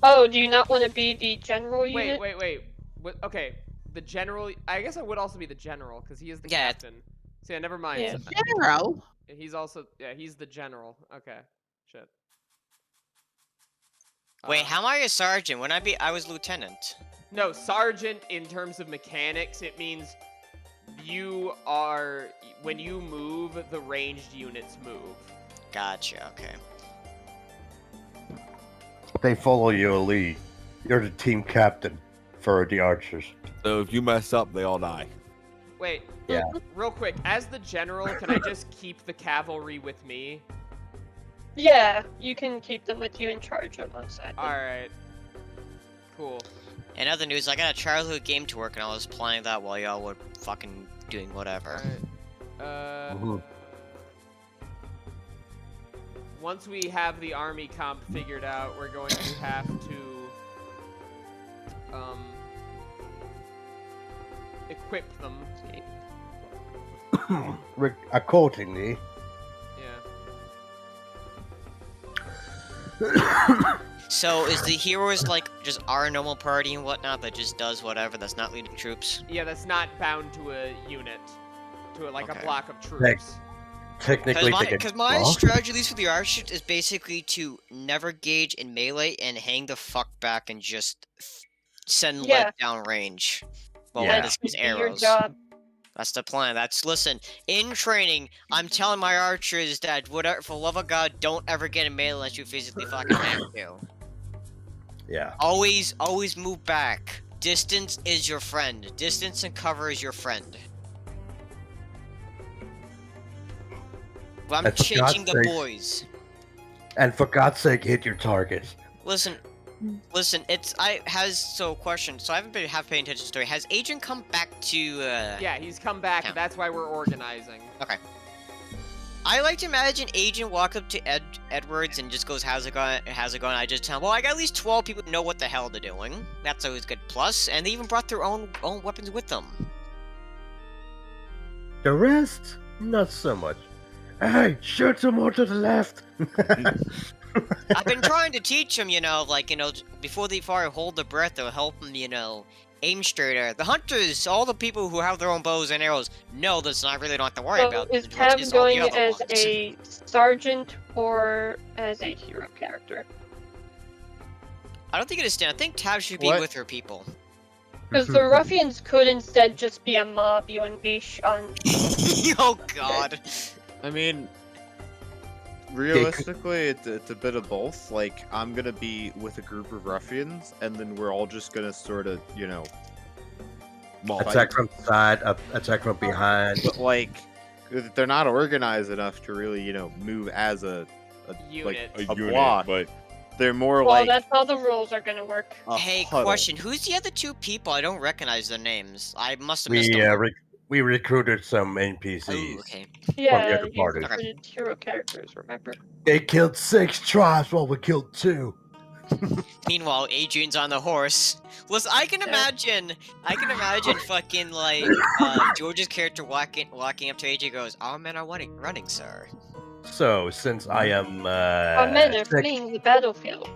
Oh, do you not want to be the general unit? Wait. Okay, the general. I guess I would also be the general because he is the Yeah. captain. So yeah, never mind. Yeah. So- General. he's also he's the general. Okay, shit. Wait, how am I a sergeant? When I was lieutenant. No, sergeant in terms of mechanics, it means you are when you move, the ranged units move. Gotcha. Okay. They follow your lead. You're the team captain for the archers. So if you mess up, they all die. Wait, Yeah. real quick, as the general, can I just keep the cavalry with me? Yeah, you can keep them with you in charge alongside them. Alright. Cool. In other news, I got a childhood game to work, and I was playing that while y'all were fucking doing whatever. Alright. Once we have the army comp figured out, we're going to have to equip them. Accordingly. Yeah. So is the heroes like just our normal party and whatnot that just does whatever that's not leading troops? Yeah, that's not bound to a unit, to a Okay. block of troops. Technically, Because my strategy, at least for the archers, is basically to never gauge in melee and hang the fuck back and just send Yeah. lead down range. Well, Yeah. in this case, Should be your arrows. job. That's the plan. Listen, in training, I'm telling my archers that whatever, for love of God, don't ever get in melee unless you physically fucking have to. Yeah. Always move back. Distance is your friend. Distance and cover is your friend. But I'm And for changing God's the sake- boys. And for God's sake, hit your targets. Listen, question. So I haven't been paying attention to the story. Has Agent come back to? Yeah, he's come back. Yeah. That's why we're organizing. I like to imagine Agent walk up to Edwards and just goes, "How's it going? How's it going?" I just tell him, "Well, I got at least 12 people who know what the hell they're doing. That's always good. Plus, and they even brought their own weapons with them." The rest, not so much. Hey, shoot some more to the left. I've been trying to teach them, before they hold their breath, they'll help them, aim straighter. The hunters, all the people who have their own bows and arrows, know this, and I really don't have to worry So about is it. Tab It's all the going other as ones. a sergeant or as a hero character? I don't think it is Stan. I think Tab should be What? with her people. Because the ruffians could instead just be a mob you unleash on. Oh God. I mean, realistically, it's a bit of both. Like, I'm gonna be with a group of ruffians, and then we're all just gonna sort of, Attack from the side, attack from behind. But like, they're not organized enough to really, move as a Unit. a block. but They're more Well, like that's how the rules are gonna work. a Hey, huddle. question. Who's the other two people? I don't recognize their names. I must have missed We them. we recruited some NPCs. Oh, okay. Yeah, other you parties. recruited hero characters, remember? They killed 6 tribes while we killed 2. Meanwhile, Adrian's on the horse. Listen, I can imagine fucking George's character walking up to Adrian, goes, "Our men are running, sir." So since I am Our men are fleeing the battlefield.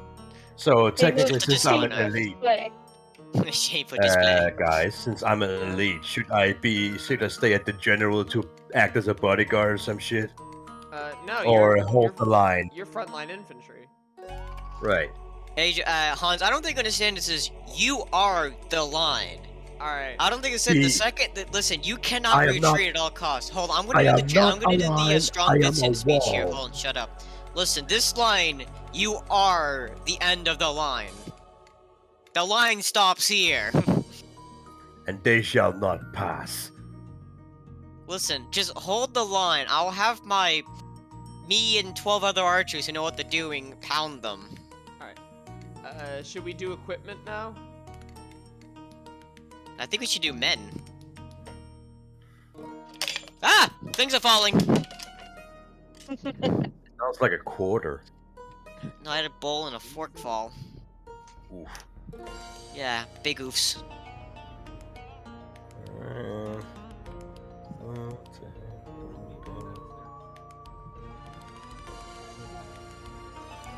so They technically moved to since I'm an China. elite, Play. Shameful display. guys, since I'm an elite, should I stay at the general to act as a bodyguard or some shit, No, or you're, hold the line? You're frontline infantry. Right. Hans, I don't think you understand this is you are the line. Alright. I don't think it said the See, second that listen, you cannot I am retreat not- at all costs. Hold on, I'm I gonna am do the not I'm gonna do the alive, I strong am Vincent a speech here. wall. Hold on, shut up. Listen, this line, you are the end of the line. The line stops here. and they shall not pass. Listen, just hold the line. I'll have me and 12 other archers who know what they're doing pound them. Should we do equipment now? I think we should do men. Ah! Things are falling! Sounds like a quarter. No, I had a bowl and a fork fall. Oof. Yeah, big oofs.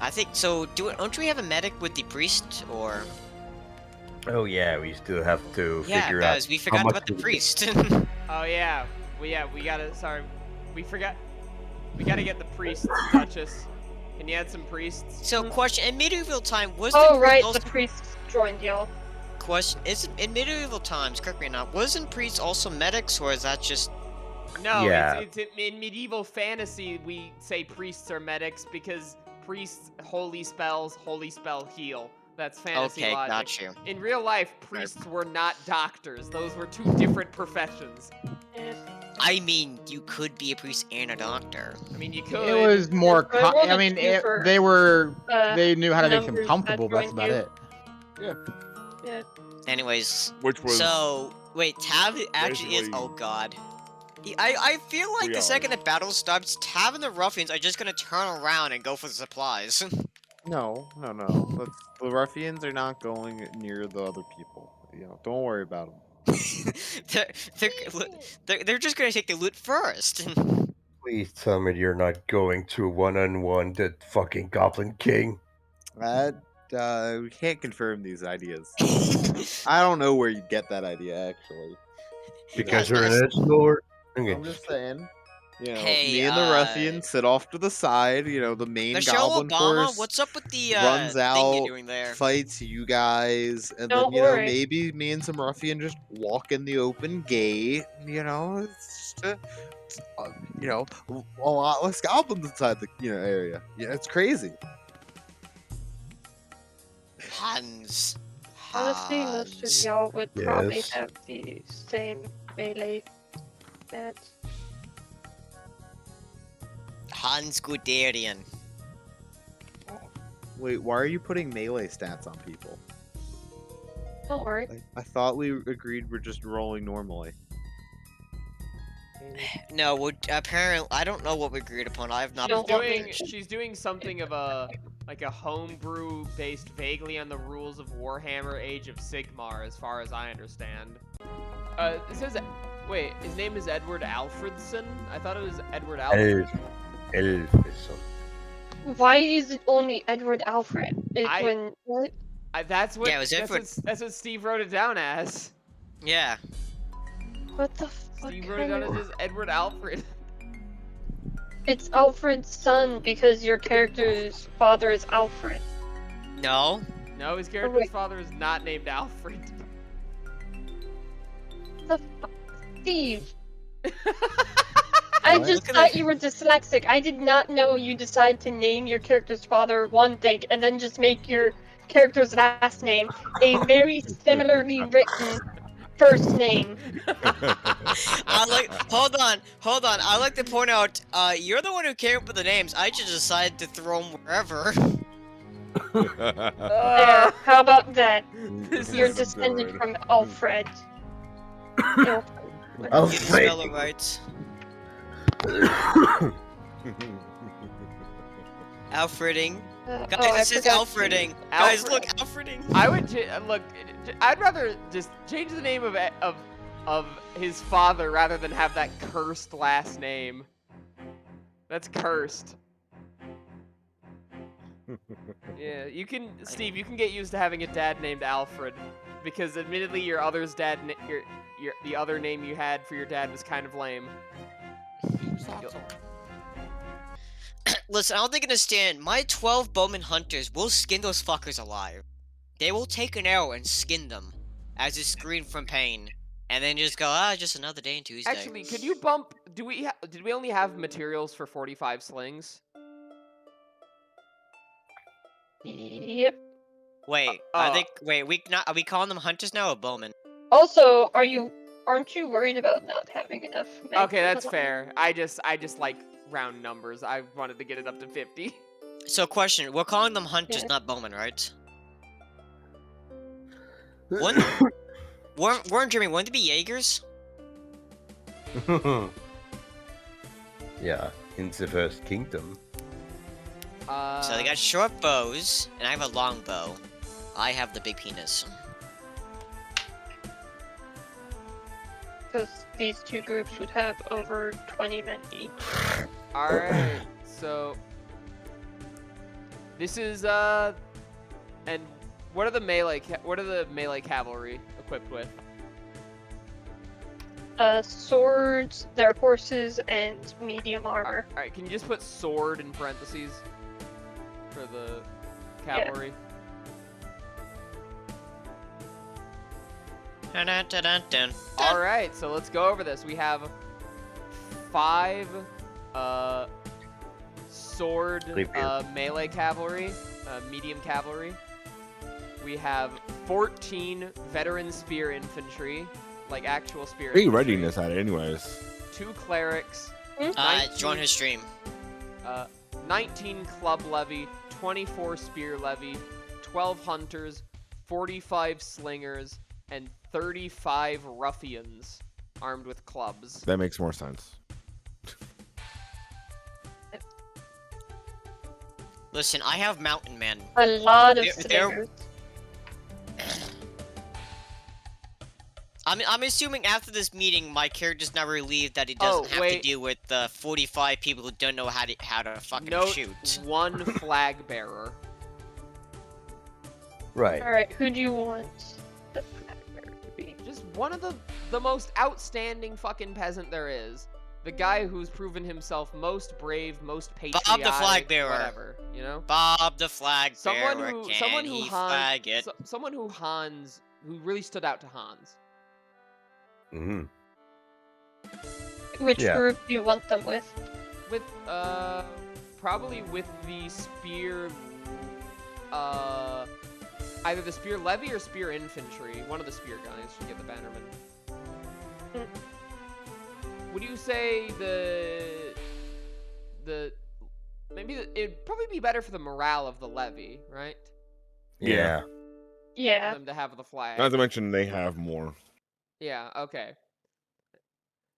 I think so. Don't we have a medic with the priest, or? Oh yeah, we still have to Yeah, figure out. guys, we forgot much about the we- priest. Oh yeah, we gotta. Sorry, we forgot. We gotta get the priests, Duchess. Can you add some priests? So, question: in medieval time, was Oh the right, also, the priest joined y'all. question is in medieval times? Correct me or not. Wasn't priests also medics, or is that just? No, Yeah. it's in medieval fantasy we say priests are medics because priests holy spell heal. That's fantasy Okay, logic. got you. In real life, priests were not doctors. Those were two different professions. I mean, you could be a priest and a doctor. I mean, you could. It was more. But I rolled I a mean, 2 for, they knew how to make him numbers comfortable. that That's about joined it. Yeah. Anyways, Which was so wait, Tav actually is. basically- Oh God. I feel like the are. second the battle starts, Tav and the ruffians are just gonna turn around and go for the supplies. No. The ruffians are not going near the other people. Don't worry about them. they're just gonna take the loot first. Please tell me you're not going to one-on-one that fucking Goblin King. We can't confirm these ideas. I don't know where you get that idea, actually. Because Guys, you're nice. an edge lord? Okay. I'm just saying. Hey, me and the ruffians sit off to the side. The main Michelle goblin Obama, force what's up with the runs thing out, you're doing there? fights you guys, and Don't then worry. maybe me and some ruffian just walk in the open gate. It's just a lot less goblins inside the area. Yeah, it's crazy. Hans. Honestly, most of Hans. y'all would probably Yes. have the same melee stats. Hans Guderian. Wait, why are you putting melee stats on people? Don't worry. I thought we agreed we're just rolling normally. No, apparently I don't know what we agreed upon. I have not. Don't been want me- paying She's doing something of a homebrew based vaguely on the rules of Warhammer Age of Sigmar, as far as I understand. It says, wait, his name is Edward Alfredson? I thought it was Edward Alfred. Elfison. Why is it only Edward Alfred? What? That's what. Yeah, it was Edward. That's what Steve wrote it down as. Yeah. What the fuck? Steve wrote it down as just Edward Alfred. It's Alfred's son because your character's father is Alfred. No. No, his character's father is not named Alfred. The fuck? Steve. I just thought you were dyslexic. I did not know you decided to name your character's father one thing and then just make your character's last name a very similarly written first name. Hold on. I like to point out, you're the one who came up with the names. I just decided to throw them wherever. There, how about that? This You're is descended from Alfred. You didn't spell it right. Alfreding. Guys, this is Alfreding. Guys, look, Alfreding. I would look. I'd rather just change the name of his father rather than have that cursed last name. That's cursed. Yeah, you can, Steve. You can get used to having a dad named Alfred, because admittedly, your other's dad, the other name you had for your dad was kind of lame. Listen, I don't think you understand. My 12 bowman hunters will skin those fuckers alive. They will take an arrow and skin them as they scream from pain, and then just go, just another day in Tuesday. Actually, could you bump? Did we only have materials for 45 slings? Yep. Wait, are we calling them hunters now or bowmen? Also, aren't you worried about not having enough? Okay, that's magma? fair. I just like round numbers. I wanted to get it up to 50. So, question: we're calling them hunters, Yeah. not bowmen, right? Weren't Jimmy? Wouldn't it be Jaegers? Yeah, in the first kingdom. So they got short bows, and I have a long bow. I have the big penis. Because these two groups would have over 20 men each. Alright, so this is and what are the melee cavalry equipped with? Swords, their horses, and medium armor. Alright, can you just put sword in parentheses for the cavalry? Dun, dun, dun, dun, dun. Alright, so let's go over this. We have 5 sword melee cavalry, medium cavalry. We have 14 veteran spear infantry, like actual spear Pretty infantry. readiness at it, anyways. 2 clerics. Join his stream. 19 club levy, 24 spear levy, 12 hunters, 45 slingers, and 35 ruffians armed with clubs. That makes more sense. Listen, I have mountain men. A lot of They're- slingers. I'm assuming after this meeting, my character's now relieved that he doesn't have to deal with 45 people who don't know how to fucking Note shoot. 1 flag bearer. Right. Alright, who do you want the flag bearer to be? Just one of the most outstanding fucking peasant there is. The guy who's proven himself most brave, most patriotic. Bob the flag bearer. Whatever, you know. Bob the flag Someone bearer. who, Can someone who he Hans, flag it? someone who really stood out to Hans. Mm-hmm. Which Yeah. group do you want them with? With probably with the spear, either the spear levy or spear infantry. One of the spear guys should get the bannerman. Would you say it'd probably be better for the morale of the levy, right? Yeah. For Yeah. them to have the flag. Not to mention they have more. Yeah. Okay.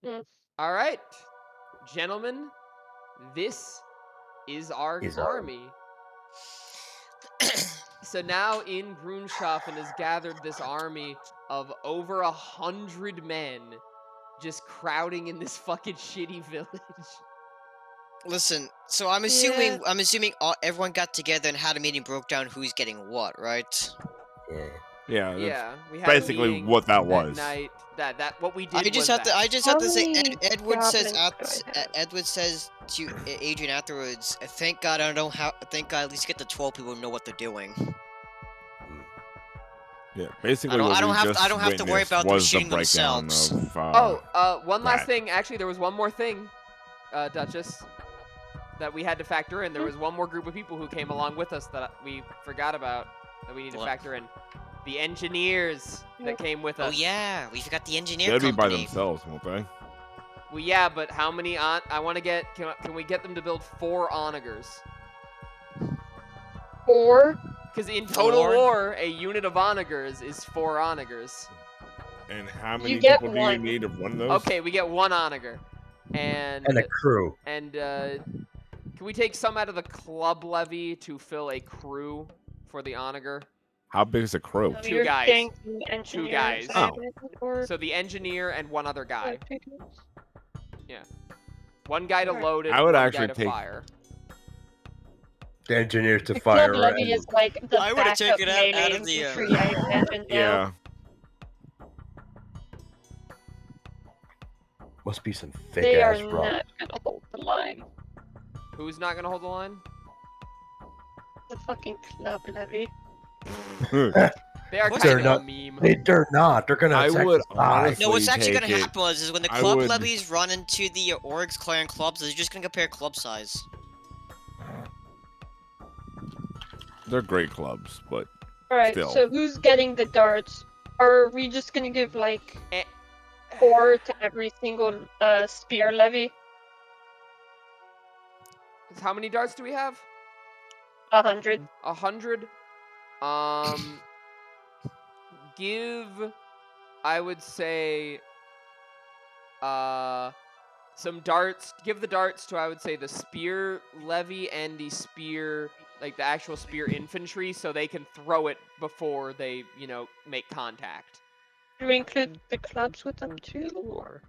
Mm. All right, gentlemen, this is our army. So now in Grunshafen has gathered this army of over 100 men, just crowding in this fucking shitty village. Listen, so I'm assuming everyone got together and had a meeting, broke down who's getting what, right? Yeah. Yeah, that's Yeah, we had basically meetings what that at was. night. That what we did. I just was have that. to. I just have to say. How many Edward says. goblins do I have? Edward says to Adrian afterwards. Thank God I don't have. Thank God at least get the 12 people who know what they're doing. Yeah, basically I don't- what I don't we have- just I don't have to worry witnessed about them was the shooting breakdown themselves. of, One last that. thing. Actually, there was one more thing, Duchess, that we had to factor in. There was one more group of people who came along with us that we forgot about that we need to What? factor in. The engineers that came with Oh us. yeah, we forgot the engineer They'll be by company. themselves, won't they? Well, yeah, but how many on? I want to get. Can we get them to build 4 onagers? 4? Because in total 4? war, a unit of onagers is 4 onagers. And how many get people do you one. need to run those? Okay, we get 1 onager, and And a crew. can we take some out of the club levy to fill a crew for the onager? How big is a crew? So 2 you're guys. saying the engineers, guys. I Oh. imagine, or So the engineer and 1 other guy. electricians? 1 guy to Alright. load it. I would 1 actually guy to take- fire. The engineers to The fire. club levy is like the I would've backup taken out melee of the, infantry, I imagine now. Yeah. Must be some thick They are ass rock. not gonna hold the line. Who's not gonna hold the line? The fucking club levy. They are What's kind their of a meme. They're not. They're gonna I attack would the side. honestly- No, what's actually take gonna it- happen is when the I club would- levies run into the orcs, clan clubs, they're just gonna compare club size. They're great clubs, but Alright, Still. so who's getting the darts? Are we just gonna give like Eh, 4 to every single spear levy? How many darts do we have? 100. 100. Give, I would say, some darts. Give the darts to, I would say, the spear levy and the spear, like the actual spear infantry, so they can throw it before they, make contact. Do we include the clubs with them too, or?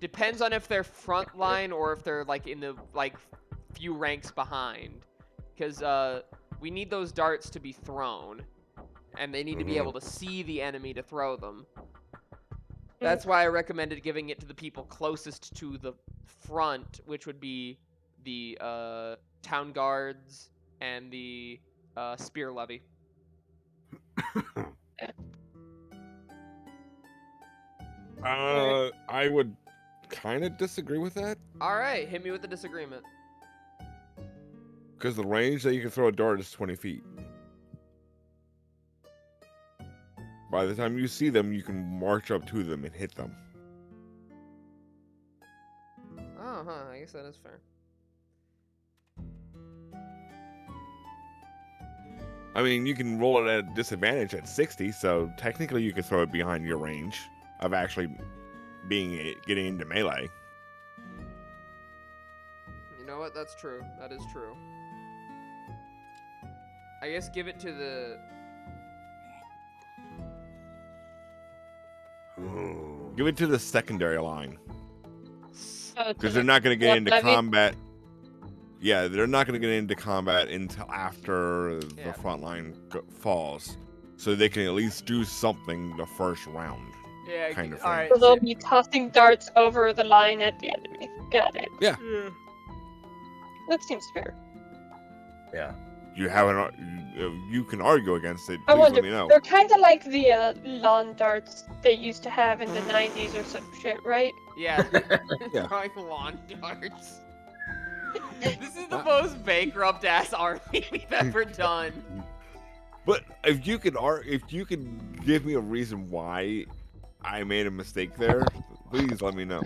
Depends on if they're front line or if they're like in the few ranks behind, because we need those darts to be thrown, and they need to be able to see the enemy to throw them. That's why I recommended giving it to the people closest to the front, which would be the town guards and the spear levy. I would kind of disagree with that. All right, hit me with the disagreement. Because the range that you can throw a dart is 20 feet. By the time you see them, you can march up to them and hit them. I guess that is fair. I mean, you can roll it at a disadvantage at 60, so technically you could throw it behind your range of actually getting into melee. You know what? That's true. That is true. I guess give it to the... Give it to the secondary line. To Because the they're not going to get club into levy? combat. Yeah, they're not going to get into combat until after Yeah. the front line falls. So they can at least do something the first round. Yeah, Kind of all thing. right. So they'll be tossing darts over the line at the enemy. Got it. Yeah. That seems fair. Yeah. You haven't. You can argue against it. I Please wonder, let me know. they're kind of like the lawn darts they used to have in the 90s or some shit, right? Yeah. Yeah. Throwing lawn darts. This is the most bankrupt ass army we've ever done. But if you can give me a reason why I made a mistake there, please let me know.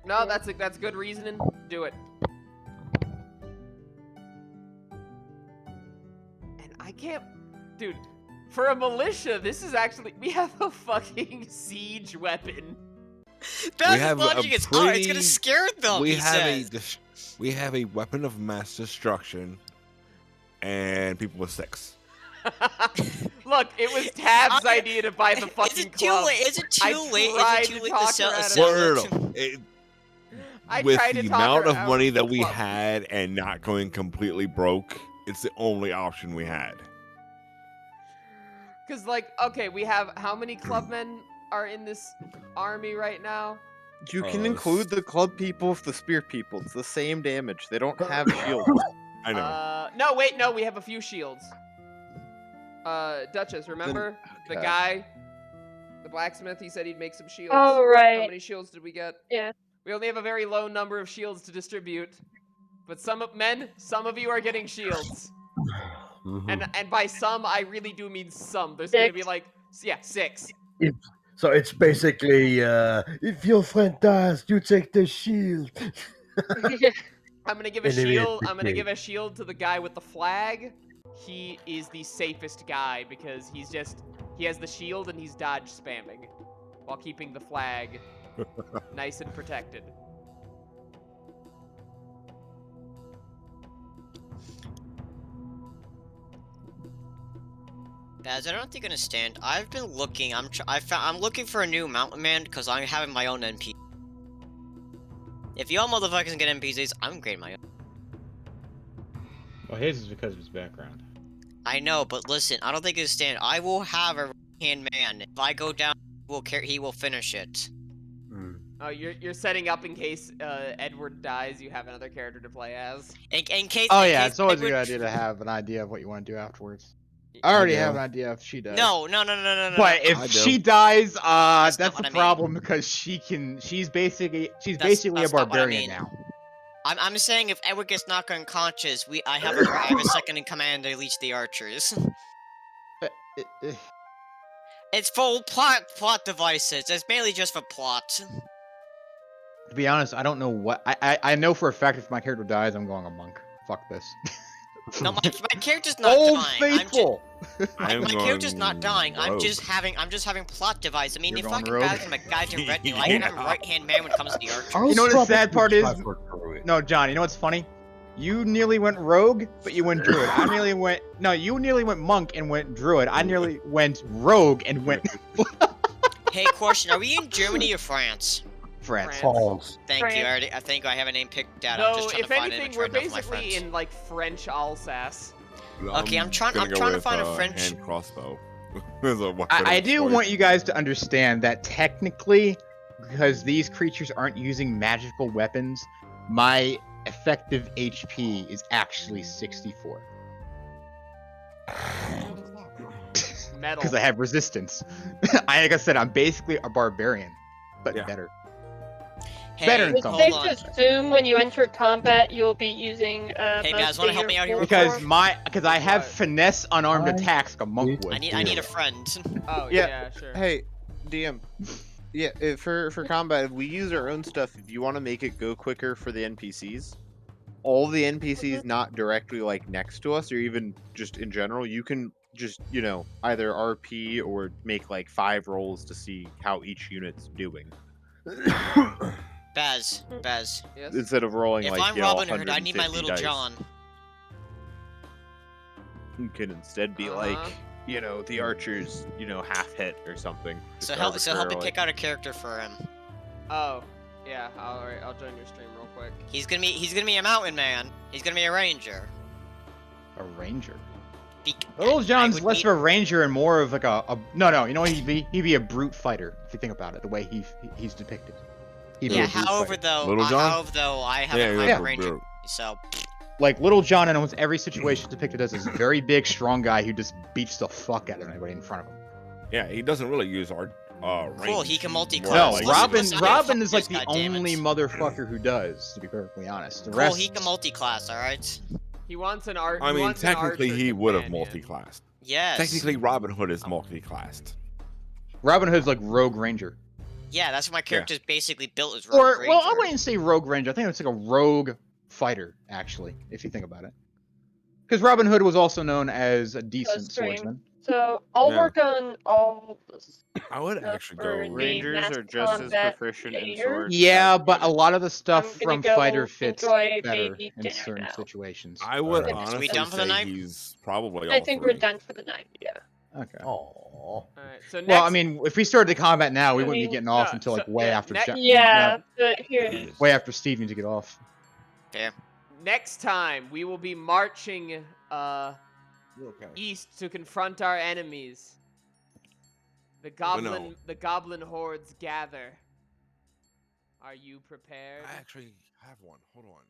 No, that's good reasoning. Do it. And I can't, dude. For a militia, this is actually we have a fucking siege weapon. Baz have is a launching its art. It's gonna pretty- scare them. we he have says. we have a weapon of mass destruction, and people with sticks. Look, it was Tab's idea to buy the fucking Is it too club. late? Is it I too late? tried Is it to too late talk to sell? her out of sell No, it no, to- no. I With tried to the talk amount her of out money of that the we club. had and not going completely broke, it's the only option we had. Cause okay, we have how many clubmen are in this army right now? You can include the club people with the spear people. It's the same damage. They don't have shields. I know. No, wait, no, we have a few shields. Duchess, remember the okay. guy, the blacksmith? He said he'd make some shields. Oh, How right. many shields did we get? Yeah. We only have a very low number of shields to distribute, but some of you are getting shields, and by some I really do mean some. There's gonna be 6. So it's basically, if your friend dies, you take the shield. I'm gonna give a Enemy shield. I'm gonna infantry. give a shield to the guy with the flag. He is the safest guy because he has the shield and he's dodge spamming while keeping the flag nice and protected. Baz, I don't think you're gonna stand. I've been looking. I'm looking for a new mountain man because I'm having my own NP. If y'all motherfuckers can get NPCs, I'm getting my own. Well, his is because of his background. I know, but listen, I don't think it'll stand. I will have a right-hand man. If I go down, he will finish it. Oh, you're setting up in case Edward dies. You have another character to play as. In case. Oh in yeah, case it's always a Edward- good idea to have an idea of what you want to do afterwards. I already have an idea if she does. No. But if she dies, that's not what the I mean. problem because she's basically a That's barbarian not what I mean. now. I'm saying if Edward gets knocked unconscious, I have a second in command to release the archers. It's full plot devices. It's mainly just for plot. To be honest, I don't know what I know for a fact if my character dies, I'm going a monk. Fuck this. No, my character's not Old dying. Faithful. My character's not dying. I'm rogue. just having plot device. I mean, You're if going I can rogue? battle my goddamn retinue, I can have a right-hand man when it comes to the archers. You know what the sad part is? No, John. You know what's funny? You nearly went rogue, but you went druid. I nearly went. No, you nearly went monk and went druid. I nearly went rogue and went Hey, question: are we in Germany or France? France. France. Thank you. I think I have a name picked out. I'm No, just trying if to find anything, it we're in a trend of my basically friends. in like French Alsace. Okay, I'm trying to find a French. hand crossbow. As a weapon I of do choice. want you guys to understand that technically, because these creatures aren't using magical weapons, my effective HP is actually 64. Metal. Because I have resistance. Like I said, I'm basically a barbarian, but Yeah. better. Hey, Better in It's some safe ways. to assume when you enter combat, you'll be using. Hey, guys, wanna help me out here real Because I have What? finesse unarmed attacks like a monk would. I need a friend. Oh Yeah. yeah, sure. Hey, DM. Yeah, for combat, if we use our own stuff, if you want to make it go quicker for the NPCs, all the NPCs not directly like next to us, or even just in general, you can just either RP or make like 5 rolls to see how each unit's doing. Baz. Yes. Instead of rolling If like I'm Robin Hood, I need my 150 little dice. John. You can instead be like, the archers, half hit or something. So just help me arbitrarily. pick out a character for him. Oh, yeah. Alright, I'll join your stream real quick. He's gonna be a mountain man. He's gonna be a ranger. A ranger. Be- Little I John's would less need- of a ranger and more of like no. You know what he'd be? He'd be a brute fighter if you think about it. The way he's depicted. He'd be Yeah, a brute however fighter. though, Little John? I have Yeah, a yeah, high ranger, brute. so Like Little John in almost every situation is depicted as this very big, strong guy who just beats the fuck out of anybody in front of him. Yeah, he doesn't really use our Cool, range. he can He's multi-class. more No, like- Robin is like the God damn it. only motherfucker who does, to be perfectly honest. The cool. rest, He can multi-class. All right. He wants an art. I mean, technically he would have multi-classed. Yes. Technically, Robin Hood is multi-classed. Robin Hood's like Rogue Ranger. Yeah, that's what my character's basically built as Or, Rogue Ranger. well, I wouldn't say Rogue Ranger. I think it's like a Rogue Fighter, actually, if you think about it. Because Robin Hood was also known as a decent stream. swordsman. So I'll Yeah. work on all this. I would stuff actually for go. the Rangers mass are just as combat proficient in later. swords. Yeah, but a lot of the stuff I'm gonna from go Fighter fits enjoy better baby in dinner certain now. situations. I would Alright. So we honestly done for the say night? he's probably. I all think three. we're done for the night. Yeah. Okay. Oh. Alright, so next. Well, I mean, if we started the combat now, we I wouldn't be mean, getting off no, until like so- way yeah, after. Yeah, but here it is. way after Steve needs to get off. Next time we will be marching Okay. east to confront our enemies. The goblin hordes gather. Are you prepared? I actually have one. Hold on.